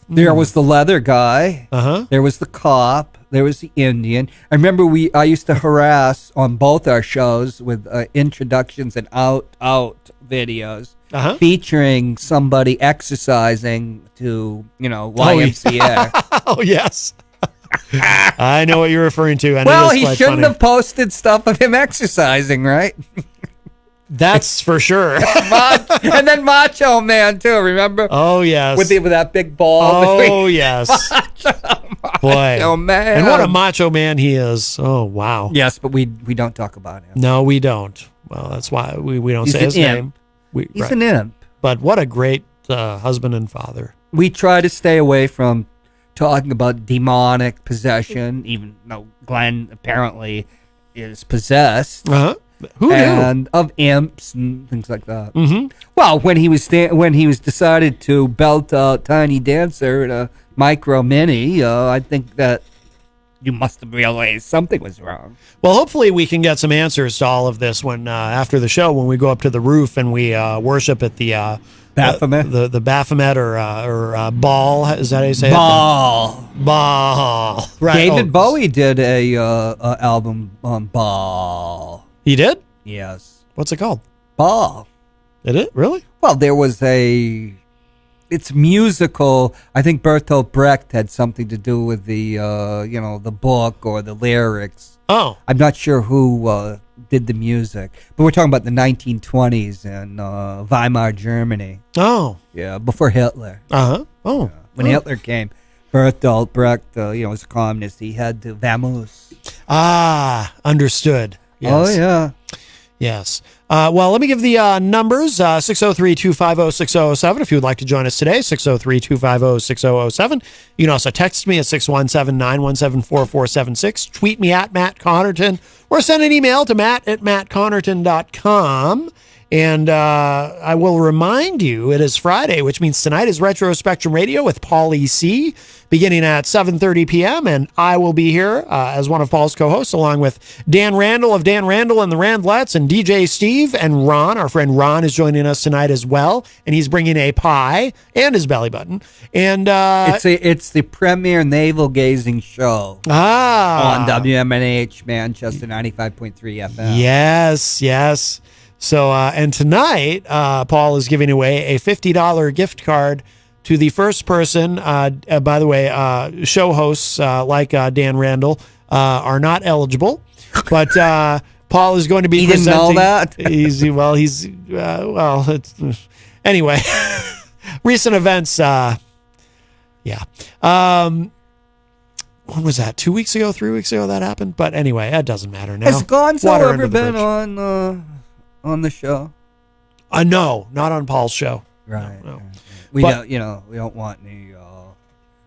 There was the leather guy. There was the cop. There was the Indian. I remember I used to harass on both our shows with introductions and out videos featuring somebody exercising to YMCA. Oh yes. I know what you're referring to. And well, he shouldn't have posted stuff of him exercising, right? That's for sure. And then Macho Man too. Remember? Oh yes. With that big ball. Oh yes. Boy. Macho man. And what a macho man he is. Oh, wow. Yes, but we don't talk about him. No, we don't. Well, that's why we don't He's say an his imp. name. He's an imp. But what a great husband and father. We try to stay away from talking about demonic possession, even though Glenn apparently is possessed. Uh-huh. Who knew? And of imps and things like that. Mm-hmm. Well, when he was decided to belt out Tiny Dancer in a Micro Mini, I think that you must have realized something was wrong. Well, hopefully we can get some answers to all of this when after the show, when we go up to the roof and we worship at the Baphomet, the Baphomet or Baal. Is that how you say Baal. it? Baal. Right. David Bowie did a album on Baal. He did? Yes. What's it called? Baal. Did it really? Well, there was it's musical. I think Bertolt Brecht had something to do with the the book or the lyrics. Oh, I'm not sure who did the music, but we're talking about the 1920s in Weimar, Germany. Oh, yeah, before Hitler. Uh-huh. Oh, yeah. When Hitler came, Bertolt Brecht, was a communist. He had to vamoose. Ah, understood. Yes. Oh yeah. Yes. Well, let me give the numbers, 603-250-6007 if you would like to join us today, 603-250-6007. You can also text me at 617-917-4476, tweet me at Matt Connarton, or send an email to matt@mattconnerton.com. And I will remind you, it is Friday, which means tonight is Retro Spectrum Radio with Paul E.C., beginning at 7:30 p.m., and I will be here as one of Paul's co-hosts, along with Dan Randall of Dan Randall and the Randlettes, and DJ Steve, and Ron. Our friend Ron is joining us tonight as well, and he's bringing a pie and his belly button. And it's the premier navel gazing show on WMNH Manchester 95.3 FM. Yes. So, and tonight, Paul is giving away a $50 gift card to the first person. By the way, show hosts like Dan Randall are not eligible, but Paul is going to be presenting. Didn't know that? Anyway, recent events. Yeah. When was that? 2 weeks ago, 3 weeks ago that happened? But anyway, that doesn't matter now. Has Gonzo Water ever under the been bridge. on the show? No, not on Paul's show. Right. No. We don't, we don't want any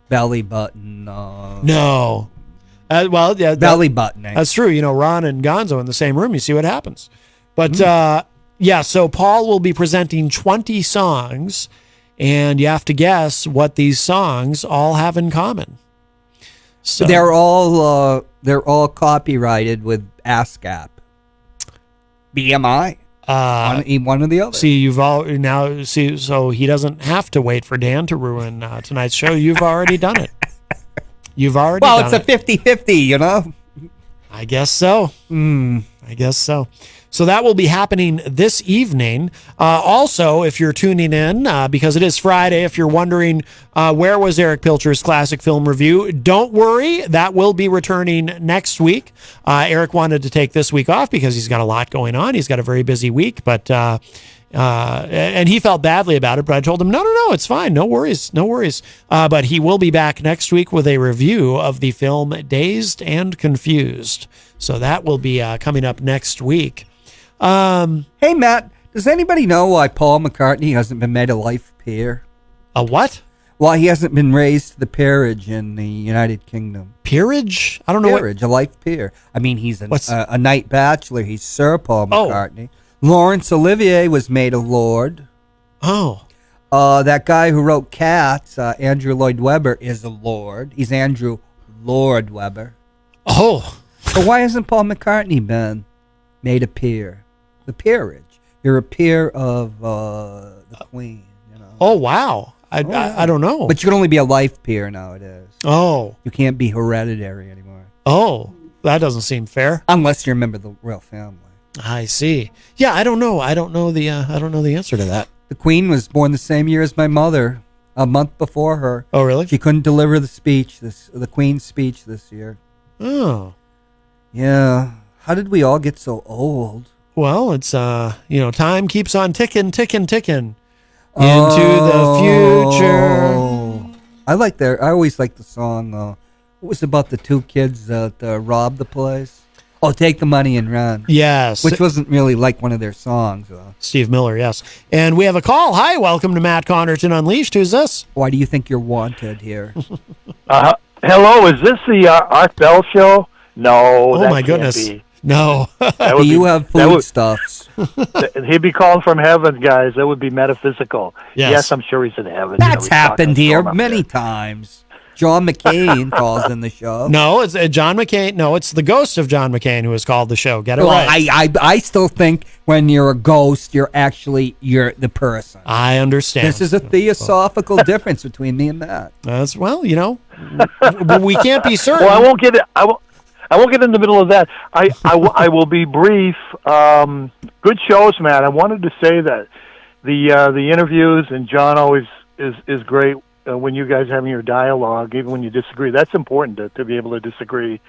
belly button. No. Well, yeah, belly buttoning. That's true. Ron and Gonzo in the same room. You see what happens. But so Paul will be presenting 20 songs, and you have to guess what these songs all have in common. So they're all copyrighted with ASCAP. BMI. One or the other. See, so he doesn't have to wait for Dan to ruin tonight's show. You've already done it. Well, it's a 50-50, I guess so. I guess so. So that will be happening this evening. Also, if you're tuning in, because it is Friday, if you're wondering where was Eric Pilcher's classic film review, don't worry. That will be returning next week. Eric wanted to take this week off because he's got a lot going on. He's got a very busy week, but and he felt badly about it. But I told him, no, it's fine. No worries. But he will be back next week with a review of the film Dazed and Confused. So that will be coming up next week. Hey, Matt, does anybody know why Paul McCartney hasn't been made a life peer? A what? Why he hasn't been raised to the peerage in the United Kingdom. Peerage? I don't know. Peerage, a life peer. I mean, he's a knight bachelor. He's Sir Paul McCartney. Oh. Laurence Olivier was made a lord. Oh. That guy who wrote Cats, Andrew Lloyd Webber, is a lord. He's Andrew Lord Webber. Oh. So why hasn't Paul McCartney been made a peer? The peerage. You're a peer of the Queen. Oh, wow. I don't know. But you can only be a life peer nowadays. Oh. You can't be hereditary anymore. Oh, that doesn't seem fair. Unless you're a member of the royal family. I see. Yeah, I don't know. I don't know the answer to that. The Queen was born the same year as my mother, a month before her. Oh, really? She couldn't deliver the Queen's speech this year. Oh. Yeah. How did we all get so old? Well, it's time keeps on ticking into the future. I always like the song What was about the two kids that robbed the place? Oh, Take the Money and Run. Yes. Which wasn't really like one of their songs, though. Steve Miller, yes. And we have a call. Hi, welcome to Matt Connarton Unleashed. Who's this? Why do you think you're wanted here? Hello, is this the Art Bell show? No. Oh, that my can't goodness. be. No. Do you have foodstuffs? He'd be calling from heaven, guys. That would be metaphysical. Yes. I'm sure he's in heaven. That's He's talking happened to here someone up many there. times. John McCain calls in the show. No, it's John McCain. No, it's the ghost of John McCain who has called the show. Get it Well, right. I still think when you're a ghost, you're the person. I understand. This is a theosophical difference between me and Matt. That's well, we can't be certain. Well, I won't get it. I won't get in the middle of that. I will be brief. Good shows, Matt. I wanted to say that the interviews and John always is great when you guys having your dialogue, even when you disagree. That's important to be able to disagree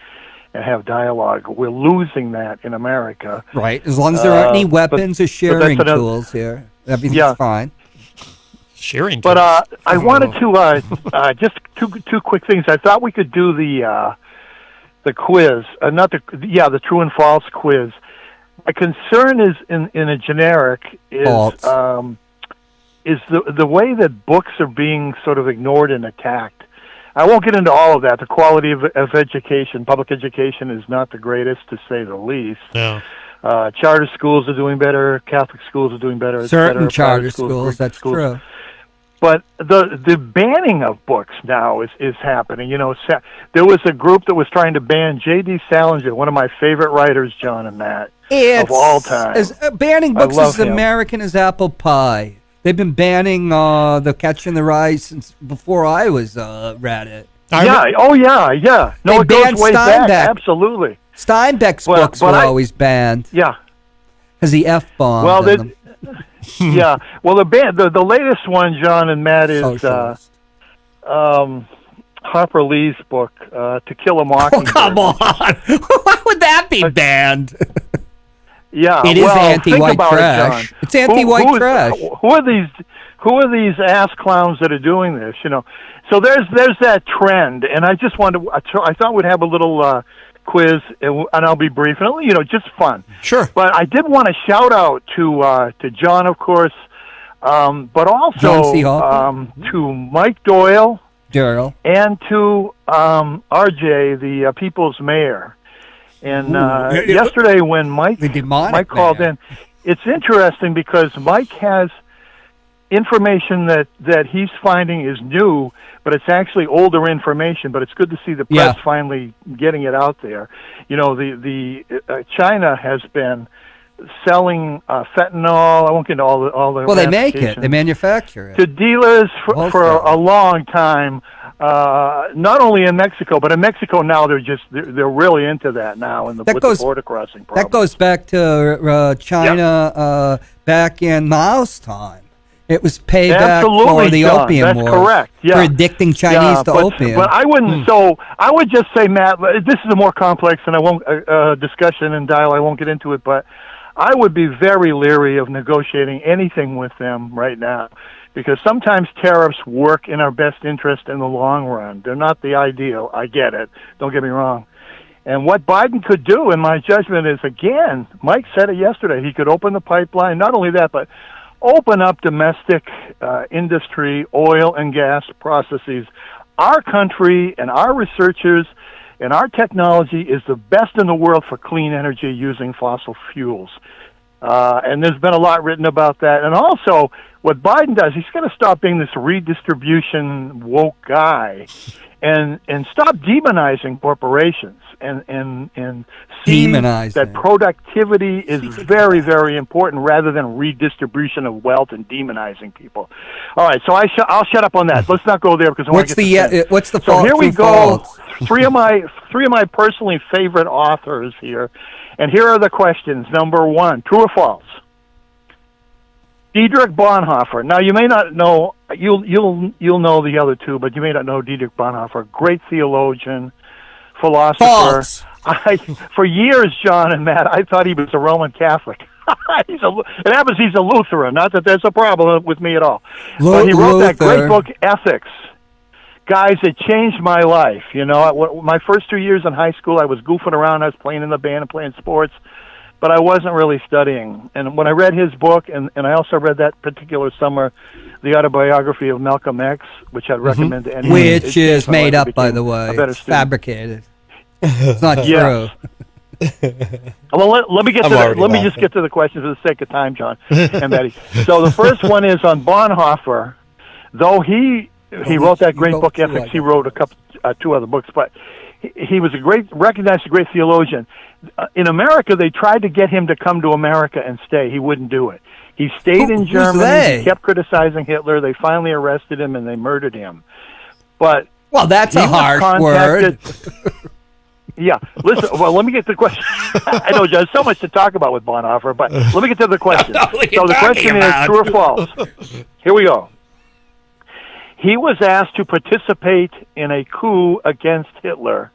and have dialogue. We're losing that in America. Right. As long as there aren't any weapons or but sharing that's tools here, everything's fine. Sharing But tools. I wanted to just two quick things. I thought we could do the quiz, not the true and false quiz. My concern is in a generic is the way that books are being sort of ignored and attacked. I won't get into all of that. The quality of education, public education, is not the greatest, to say the least. No. Charter schools are doing better. Catholic schools are doing better. Certain etc. charter Private schools, Greek that's true. But the banning of books now is happening. There was a group that was trying to ban J.D. Salinger, one of my favorite writers, John and Matt, of all time. Banning books love is as him. American as apple pie. They've been banning The Catcher in the Rye since before I was read it. Yeah. Oh, yeah. No, They it goes banned way Steinbeck. back. Absolutely. Steinbeck's books were always banned. Yeah. Because he F-bombed Well, them. yeah. Well, the latest one, John and Matt, is Harper Lee's book, To Kill a Mockingbird. Oh, come on. Why would that be banned? Yeah, It is anti-white think about trash. It, John. It's anti-white trash. Who are these ass clowns that are doing this? So there's that trend, and I just wanted. I thought we'd have a little quiz, and I'll be brief, and just fun. Sure. But I did want to shout out to John, of course, but also to Mike Doyle, and to RJ, the People's Mayor. And yesterday when Mike called in, it's interesting because Mike has information that he's finding is new, but it's actually older information. But it's good to see the press finally getting it out there. China has been selling fentanyl. I won't get into all the Well, they make it. ramifications. They manufacture it. To dealers for a long time. Not only in Mexico, but in Mexico now they're really into that now with the border crossing problem. That goes back to China back in Mao's time. It was payback for the John. opium That's wars. correct. Yeah. For addicting Chinese to opium. But I wouldn't. So I would just say, Matt, this is a more complex and I won't discussion and dialogue. I won't get into it, but I would be very leery of negotiating anything with them right now. Because sometimes tariffs work in our best interest in the long run. They're not the ideal. I get it. Don't get me wrong. And what Biden could do, in my judgment, is, again, Mike said it yesterday, he could open the pipeline. Not only that, but open up domestic industry, oil and gas processes. Our country and our researchers and our technology is the best in the world for clean energy using fossil fuels. And there's been a lot written about that. And also, what Biden does, he's going to stop being this redistribution woke guy and stop demonizing corporations and see that productivity is very, very important rather than redistribution of wealth and demonizing people. All right, so I'll shut up on that. Let's not go there because I want to get to what's the So fault? here we go. Three of my personally favorite authors here. And here are the questions. Number one, true or false? Dietrich Bonhoeffer. Now you may not know. You'll know the other two, but you may not know Dietrich Bonhoeffer. Great theologian, philosopher. False. For years, John and Matt, I thought he was a Roman Catholic. It happens he's a Lutheran. Not that there's a problem with me at all. But he wrote that great book, Ethics. guys, it changed my life. You know, my first 2 years in high school, I was goofing around. I was playing in the band and playing sports, but I wasn't really studying. And when I read his book, and I also read that particular summer, the autobiography of Malcolm X, which I'd recommend to anyone. Which is made up, by the way. It's fabricated. It's not true. Well, let me get to let me just get to the questions for the sake of time, John and Betty. So the first one is on Bonhoeffer. Though he wrote that great book Ethics, he wrote a couple, 2 other books, but he was recognized a great theologian. In America, they tried to get him to come to America and stay. He wouldn't do it. He stayed in Germany. He kept criticizing Hitler. They finally arrested him and they murdered him. But that's a harsh word. Yeah, listen, well, let me get to the question. I know there's so much to talk about with Bonhoeffer, but let me get to the question. So the question is, true or false? Here we go. He was asked to participate in a coup against Hitler,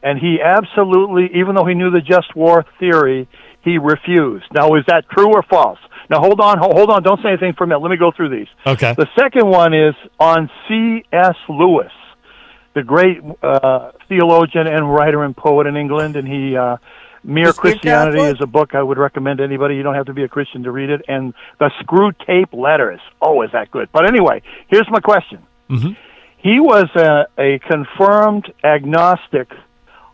and he absolutely, even though he knew the just war theory, he refused. Now, is that true or false? Now, hold on, don't say anything for a minute. Let me go through these. Okay. The second one is on C.S. Lewis, the great theologian and writer and poet in England, and he Mere Christianity is a book I would recommend to anybody. You don't have to be a Christian to read it. And the Screw Tape Letters. Oh, is that good? But anyway, here's my question. Mm-hmm. He was a confirmed agnostic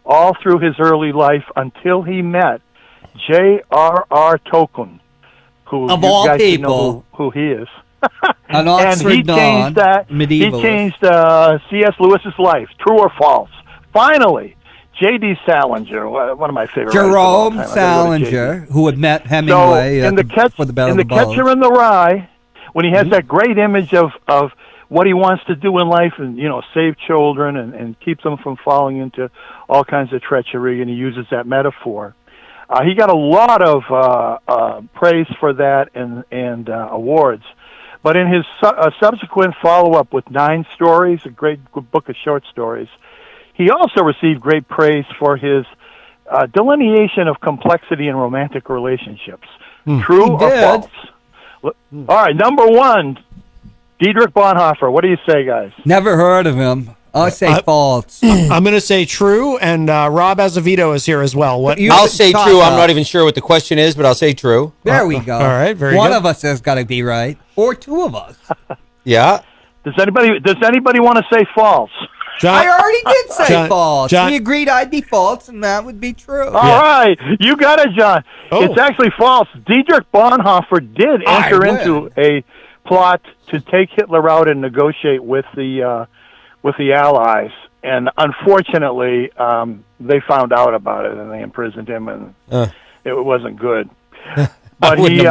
all through his early life until he met J.R.R. Tolkien, who of you all guys people know who he is. An And he changed that. He changed C.S. Lewis's life. True or false? Finally, J.D. Salinger, one of my favorite. Jerome Salinger, who had met Hemingway in for the Battle of the Bulge. Catcher in the Rye, when he has that great image of what he wants to do in life, and save children and keep them from falling into all kinds of treachery, and he uses that metaphor. He got a lot of praise for that and awards. But in his subsequent follow-up with 9 Stories, a great book of short stories, he also received great praise for his delineation of complexity in romantic relationships. True or false? All right, number 1, Dietrich Bonhoeffer. What do you say, guys? Never heard of him. I'll say false. I'm going to say true, and Rob Azevedo is here as well. I'll say true. I'm not even sure what the question is, but I'll say true. There we go. All right, very One good. of us has got to be right, or 2 of us. Yeah. Does anybody want to say false? John, I already did say false. John, we agreed I'd be false, and that would be true. All right, you got it, John. It's actually false. Dietrich Bonhoeffer did enter into a plot to take Hitler out and negotiate with the Allies, and unfortunately, they found out about it and they imprisoned him, and it wasn't good. But he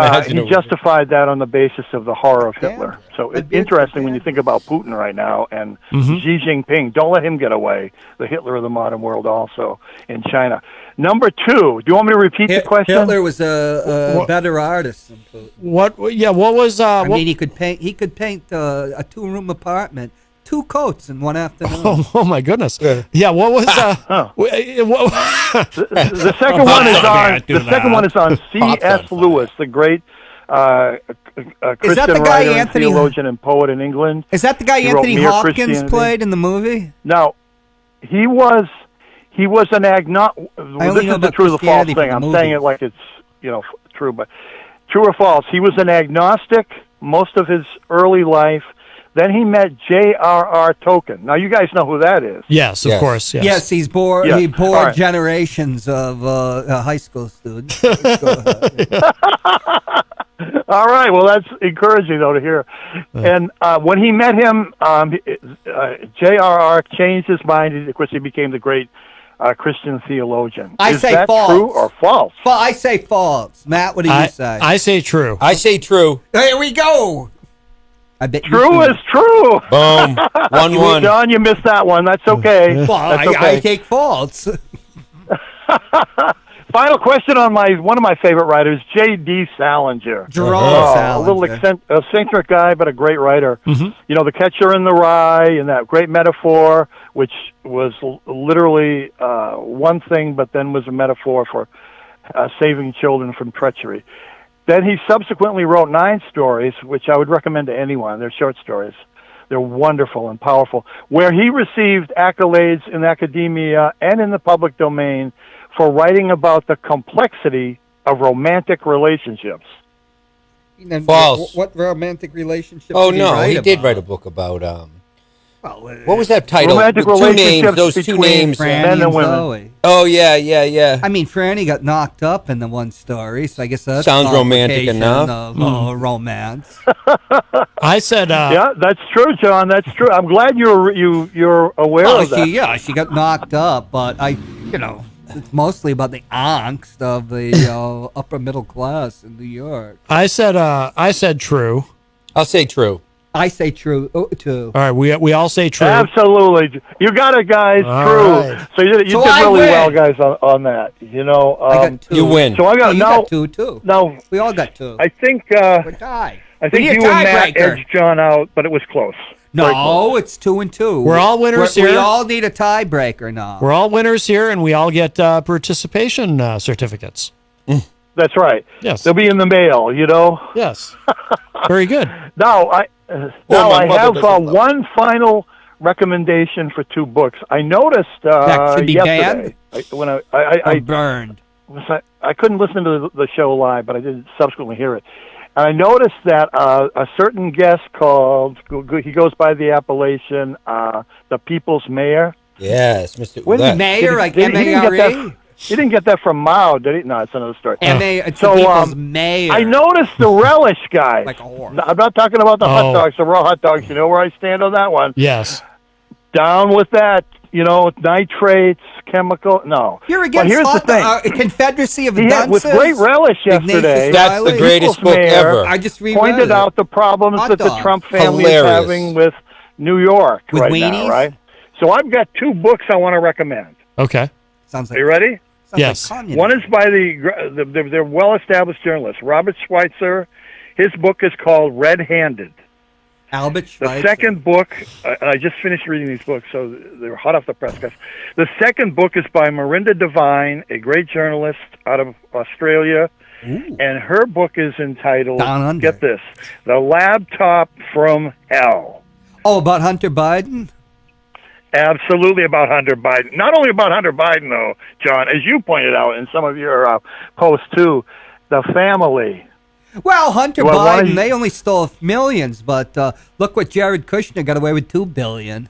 justified that on the basis of the horror of Hitler. So it's interesting when you think about Putin right now and Xi Jinping. Don't let him get away. The Hitler of the modern world also in China. Number 2, do you want me to repeat the question? Hitler was a better artist than Putin. What was... I mean, he could paint a 2-room apartment, 2 coats in one afternoon. Oh my goodness! Yeah, what was the second one is on? The second one is on C.S. Lewis, the great Christian writer and theologian and poet in England. Is that the guy Anthony Hopkins played in the movie? No, he was an agnostic. This is the true or the false thing. I'm saying it like it's true, but true or false? He was an agnostic most of his early life. Then he met J.R.R. Tolkien. Now, you guys know who that is. Yes, of course. Yes, he bore generations of high school students. All right. Well, that's encouraging, though, to hear. And when he met him, J.R.R. changed his mind. Of course, he became the great Christian theologian. Is that false. True or false? I say false. Matt, what do you say? I say true. I say true. Here we go. I bet true is true. Boom. 1-1. John, you missed that one. That's okay. Well, That's okay. I take false. Final question on one of my favorite writers, J.D. Salinger. Jerome Salinger. A little eccentric guy, but a great writer. The Catcher in the Rye and that great metaphor, which was literally one thing, but then was a metaphor for saving children from treachery. Then he subsequently wrote 9 stories, which I would recommend to anyone. They're short stories. They're wonderful and powerful. Where he received accolades in academia and in the public domain for writing about the complexity of romantic relationships. False. What romantic relationship? Oh did he no, write he did about? write a book about. What was that title? Romantic With two names. relationships Those two between names. Franny men and and women. Zoe. Oh yeah. I mean, Franny got knocked up in the one story, so I guess that's Sounds romantic complication enough. Of romance. I said, yeah, that's true, John. That's true. I'm glad you're aware Well, of that. she got knocked up, but it's mostly about the angst of the upper middle class in New York. I said true. I'll say true. I say true too. All right, we all say true. Absolutely, you got it, guys. All True. right. So you did So really I win. well, guys, on that. I got two. You win. So I got you now. got two too. Now We all got two. I think We're tied. I think We need you a and Matt tiebreaker. edged John out, but it was close. Very close. No, it's 2-2. We're all winners We here. all need a tiebreaker now. We're all winners here, and we all get participation certificates. That's right. Yes. They'll be in the mail. Yes. Very good. Now I my have mother doesn't one final recommendation for two books. I noticed That should be yesterday when I burned. I couldn't listen to the show live, but I did subsequently hear it. And I noticed that a certain guest he goes by the appellation the People's Mayor. Yes, Mr. When- Ouellette. Mayor, like He didn't get M-A-R-E? that- He didn't get that from Mao, did he? No, it's another story. It's the people's mayor. I noticed the relish, guys. Like a whore. I'm not talking about the hot Oh. dogs, the raw hot dogs. You know where I stand on that one. Yes. Down with that, nitrates, chemical. No. You're But against here's the thing. Confederacy of He had, with Dunces? great relish yesterday. Ignatius That's the Riley? greatest People's book Mayor ever. I just reread pointed it. out the problems Hot that the dogs. Trump family Hilarious. is having with New York With right weenies? now, right? So I've got two books I want to recommend. Okay. Sounds Are like you ready? sounds Yes. like communism. One is by the well-established journalist, Robert Schweitzer. His book is called Red-Handed. Albert The Schweitzer. second book, I just finished reading these books, so they're hot off the press, guys. The second book is by Marinda Devine, a great journalist out of Australia, and her book is entitled, Down Under. get this, The Laptop from Hell. Oh, about Hunter Biden? Absolutely about Hunter Biden. Not only about Hunter Biden, though, John, as you pointed out in some of your posts, too, the family. Well, Hunter Well, why Biden, don't you- they only stole millions, but look what Jared Kushner got away with $2 billion.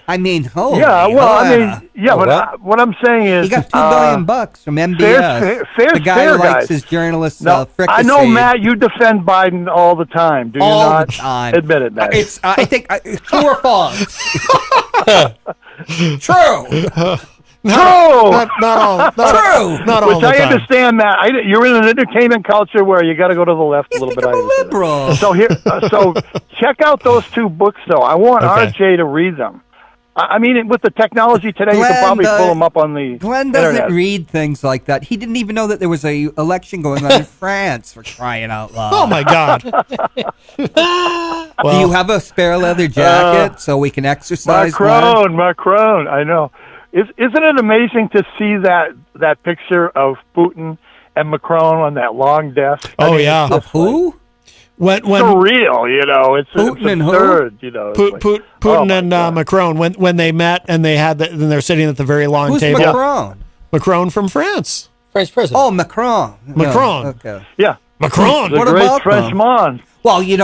I mean, holy Yeah, well, I hell. mean, yeah, but what I'm saying is... He got $2 billion bucks from MBS. fair's the guy fair, who likes guys. his journalists No, fricassee. I know, Matt, you defend Biden all the time. Do you All not? the time. Admit it, Matt. It's I think true or false. True. True. Not all. True. Not all Which the I time. understand, Matt. You're in an entertainment culture where you got to go to the left a little bit. I understand. liberal. So here, so check out those two books, though. I want Okay. RJ to read them. I mean, with the technology today, you Glenn, can probably pull them up on the Glenn doesn't internet. read things like that. He didn't even know that there was a election going on in France, for crying out loud. Oh my God. Do you have a spare leather jacket so we can exercise? Glenn? Macron. I know. Isn't it amazing to see that picture of Putin and Macron on that long desk? Oh, yeah. Of who? When surreal, it's Putin and who? absurd, it's like- Putin Oh, my and God. Macron when they met and they had and they're sitting at the very long Who's table. Macron? Macron from France. French president. Oh, Macron. Macron. Yeah, okay. Yeah, Macron. the What great about them? Frenchman. Well, he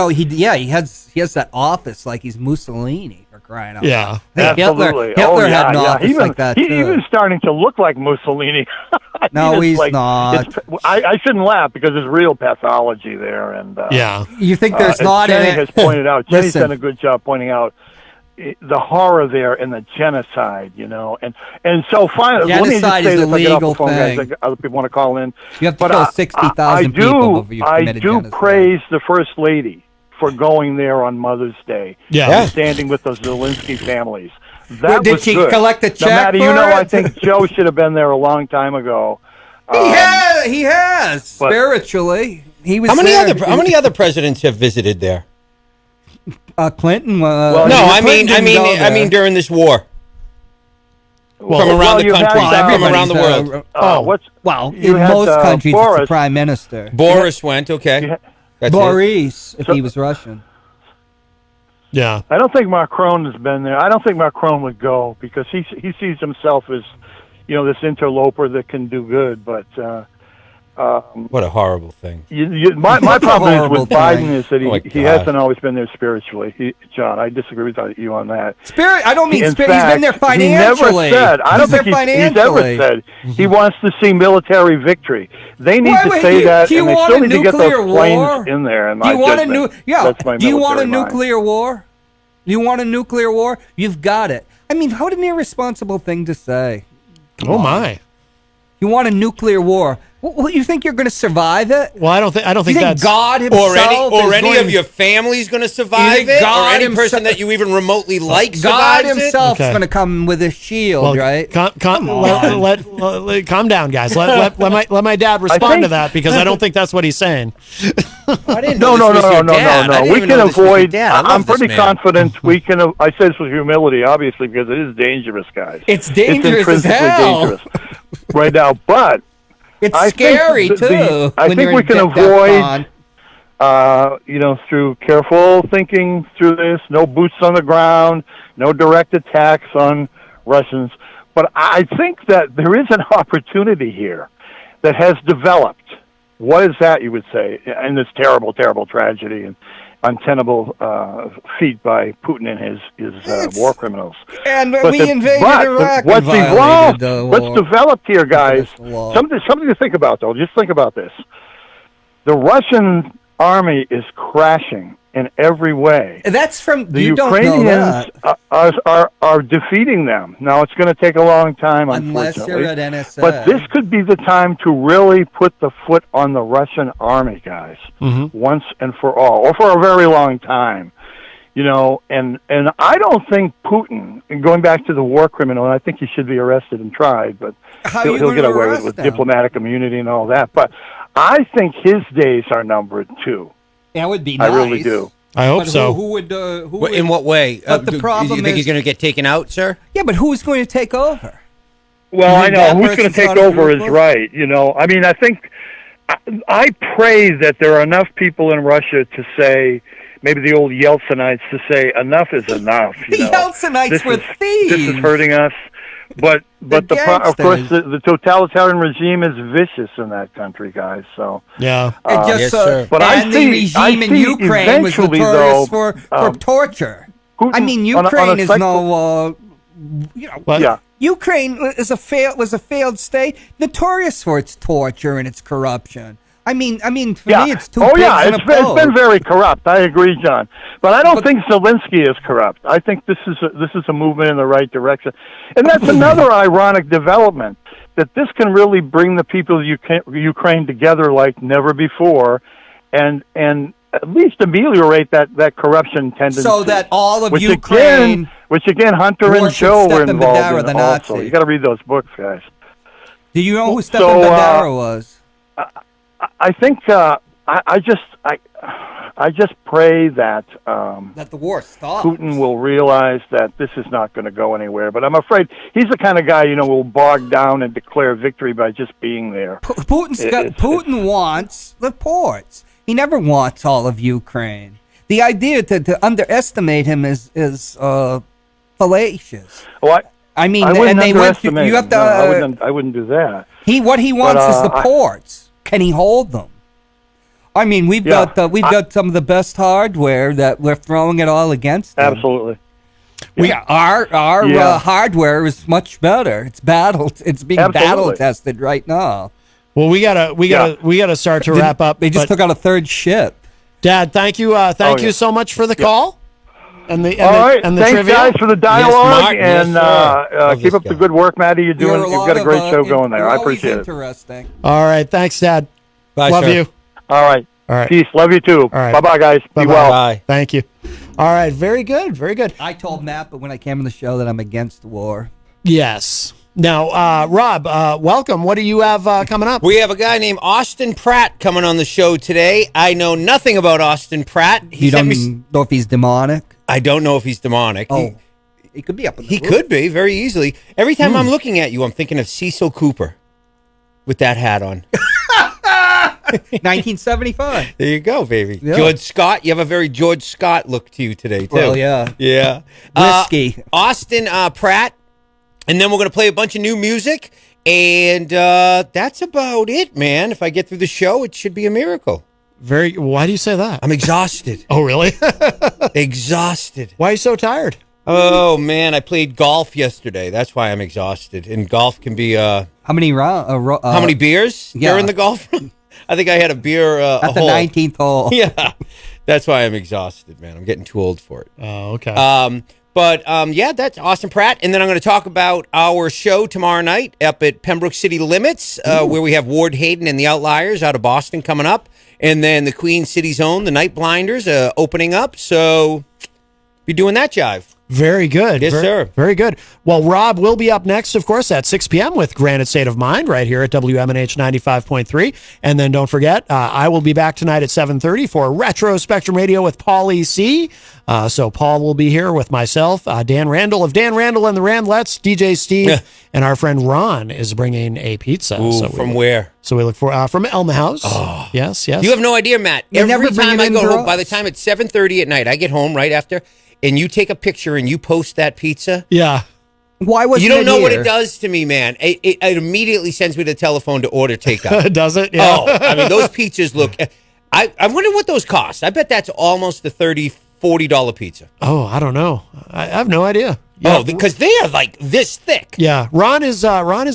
has that office like he's Mussolini, for crying out loud. Yeah. Hey, Absolutely. Hitler had an office Even, like that he's too. even starting to look like Mussolini. No, he's like, not. I shouldn't laugh because there's real pathology there, and Yeah. You think there's as not in Jenny it? has pointed out. Jenny's Listen. done a good job pointing out the horror there and the genocide, and so finally, let me just Genocide say is this. a I get off the legal phone, guys. thing. Other people want to call in. You have to But kill I- 60,000 I people before you've I committed do genocide. praise the First Lady for going there on Mother's Day. Yeah. And standing with the Zelensky families. That Well, did was she good. collect a Now, check Matty, for you know, it? I think Joe should have been there a long time ago. He has but- spiritually. He was How many there. other presidents have visited there? Clinton. No, Clinton I didn't go mean there. during this war. From around the you country, had, from around the world. Well, in most countries, it's the prime minister. Boris went, okay. That's it. Boris, if he was Russian. Yeah. I don't think Macron has been there. I don't think Macron would go because he sees himself as, this interloper that can do good. But what a horrible thing. My problem is with Biden is that he God. hasn't always been there spiritually. John, I disagree with you on that. I don't mean In spirit. He's been there fact, financially. He never said. I don't think he's ever said he wants to see military victory. They need to say that, and they still need to get those planes in there. In my judgment. That's my Do you want a military mind. nuclear war? You want a nuclear war? You've got it. I mean, what an irresponsible thing to say. Oh my! You want a nuclear war? Well, you think you're going to survive it? Well, I don't think that's God himself or any of your family's going to survive it, or any person that you even remotely like God survives himself's it. going to come with a shield, right? Calm down, guys. Let my dad respond to that because I don't think that's what he's saying. I didn't No. know this was your dad. We can avoid. I'm this pretty man. confident we can. I say this with humility, obviously, because it is dangerous, guys. It's dangerous as intrinsically hell. dangerous right now, but It's I scary think too. I when think you're we in can DEFCON. avoid, through careful thinking through this. No boots on the ground, no direct attacks on Russians. But I think that there is an opportunity here that has developed. What is that, you would say, in this terrible, terrible tragedy and untenable feat by Putin and his war criminals? And But we invaded Iraq. What's and violated evolved? the What's war. developed here, guys? law. Something to think about, though. Just think about this. The Russian army is crashing in every way. That's from The you Ukrainians don't know that. are defeating them. Now, it's going to take a long time, Unless unfortunately. you're at NSA. But this could be the time to really put the foot on the Russian army, guys, once and for all, or for a very long time. And I don't think Putin, and going back to the war criminal, and I think he should be arrested and tried, but he'll get away with diplomatic immunity and all that. But I think his days are numbered, too. That would be nice. I really do. I hope But so. Who would? Who would? In what way? But the do problem you think is- he's going to get taken out, sir? Yeah, but who's going to take over? Well, You I think know that who's going to person's take not a over is group? right. I mean, I think I pray that there are enough people in Russia to say, maybe the old Yeltsinites to say, enough is enough. The Yeltsinites This were is- thieves. This is hurting us. But of course the totalitarian regime is vicious in that country, guys. So yeah, but and the regime in Ukraine was eventually, notorious though, for torture. I mean, on a Ukraine is cycle- Ukraine was a failed state, notorious for its torture and its corruption. I mean, for me, it's two pigs in a it's pod. been very corrupt. I agree, John. But I don't think Zelensky is corrupt. I think this is a movement in the right direction, and that's another ironic development. That this can really bring the people of Ukraine together like never before, and at least ameliorate that corruption tendency. So that all of which Ukraine, which again, Hunter and worships Joe were Stepan involved Bandera, in the also. Nazi. You got to read those books, guys. Do you know who Stepan Bandera was? I think I just pray that That the war stops. Putin will realize that this is not going to go anywhere. But I'm afraid he's the kind of guy will bog down and declare victory by just being there. Putin wants the ports. He never wants all of Ukraine. The idea to underestimate him is fallacious. Well, I mean, I wouldn't and they went. underestimate You have him. to. No, I wouldn't do that. What he wants But, is the ports. Can he hold them? I mean, we've got some of the best hardware that we're throwing it all against them. Absolutely. Our hardware is much better. It's being battle tested right now. Well, we gotta start to wrap up. They just took out a third ship. Dad, thank you so much for the call. And the Thanks, trivia. guys, for the dialogue, Yes, Mark. and keep up the good work, Maddie. You've got a great show going there. I appreciate it. Interesting. All right, thanks, Dad. Bye, Love sir. you. All right. Peace. Love you too. All right. Bye-bye, guys. Be Bye-bye. well. Bye. Thank you. All right, very good, very good. I told Matt, but when I came on the show, that I'm against war. Yes. Now, Rob, welcome. What do you have coming up? We have a guy named Austin Pratt coming on the show today. I know nothing about Austin Pratt. You don't know if he's demonic? I don't know if he's demonic. Oh, he could be up in the He roof. could be, very easily. Every time I'm looking at you, I'm thinking of Cecil Cooper with that hat on. 1975. There you go, baby. Yeah. George Scott. You have a very George Scott look to you today, too. Well, yeah. Yeah. Whiskey. Austin Pratt. And then we're going to play a bunch of new music. And that's about it, man. If I get through the show, it should be a miracle. Why do you say that? I'm exhausted. Oh, really? Exhausted. Why are you so tired? Oh, man. I played golf yesterday. That's why I'm exhausted. And golf can be... How many how many beers during the golf run? I think I had a beer at the 19th hole. Yeah. That's why I'm exhausted, man. I'm getting too old for it. Oh, okay. But yeah, that's Austin Pratt. And then I'm going to talk about our show tomorrow night up at Pembroke City Limits, where we have Ward Hayden and the Outliers out of Boston coming up. And then the Queen City's own, the Night Blinders, opening up. So be doing that jive. Very good. Yes, sir. Very good. Well, Rob will be up next, of course, at 6 p.m. with Granite State of Mind right here at WMNH 95.3. And then don't forget, I will be back tonight at 7:30 for Retro Spectrum Radio with Paulie C. So Paul will be here with myself, Dan Randall of Dan Randall and the Randlettes, DJ Steve, and our friend Ron is bringing a pizza. Ooh, from where? So we look for from Elm House. Oh. Yes. You have no idea, Matt. Every time I go home, by the time it's 7:30 at night, I get home right after, and you take a picture and you post that pizza. Yeah. Why was you don't know what it does to me, man? It immediately sends me to the telephone to order takeout. Does it? Yeah. Oh, I mean, those pizzas look. I wonder what those cost. I bet that's almost the $30-$40 pizza. Oh, I don't know. I have no idea. Yeah. Oh, because they are like this thick. Yeah, Ron is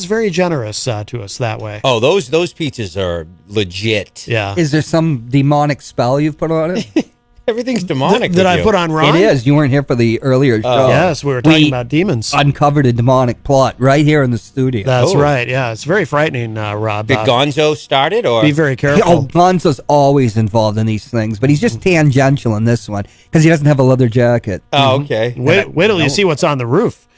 very generous to us that way. Oh, those pizzas are legit. Yeah. Is there some demonic spell you've put on it? Everything's demonic. Did I put on Ron? It is. You weren't here for the earlier show. Yes, we were talking about demons. Uncovered a demonic plot right here in the studio. That's right. Yeah, it's very frightening, Rob. Did Gonzo start it, or be very careful? Oh, Gonzo's always involved in these things, but he's just tangential in this one because he doesn't have a leather jacket. Oh, okay. Wait till you see what's on the roof.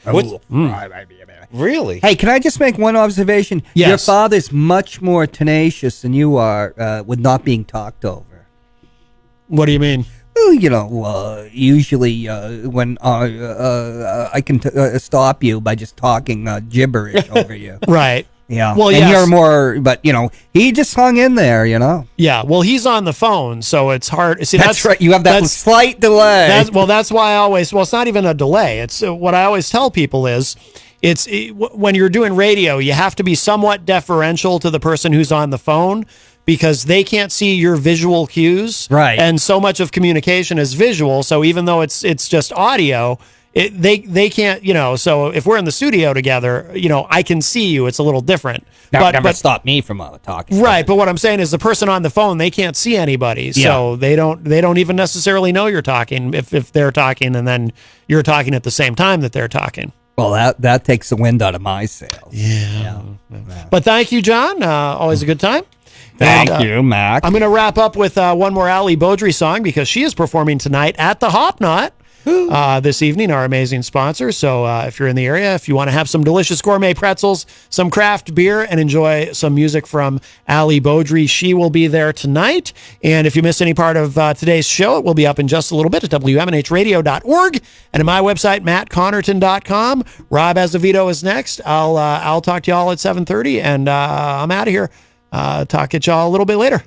Really? Hey, can I just make one observation? Yes. Your father's much more tenacious than you are with not being talked over. What do you mean? Well, you know, usually when I can stop you by just talking gibberish over you. Right. Yeah. Well, and you're more, but you know, he just hung in there, you know. Yeah. Well, he's on the phone, so it's hard. See, that's right. You have that slight delay. That's why I always. Well, it's not even a delay. It's what I always tell people is, when you're doing radio, you have to be somewhat deferential to the person who's on the phone, because they can't see your visual cues. Right. And so much of communication is visual. So even though it's just audio, they can't, you know, so if we're in the studio together, you know, I can see you. It's a little different. That never stopped me from talking. Right. But what I'm saying is the person on the phone, they can't see anybody. So they don't even necessarily know you're talking if they're talking and then you're talking at the same time that they're talking. Well, that takes the wind out of my sails. Yeah. But thank you, John. Always a good time. Thank you, Mac. I'm going to wrap up with one more Ali Beaudry song because she is performing tonight at the Hop Knot this evening, our amazing sponsor. So if you're in the area, if you want to have some delicious gourmet pretzels, some craft beer, and enjoy some music from Ali Beaudry, she will be there tonight. And if you missed any part of today's show, it will be up in just a little bit at WMNHradio.org and at my website, mattconnerton.com. Rob Azevedo is next. I'll talk to y'all at 7:30, and I'm out of here. Talk at y'all a little bit later.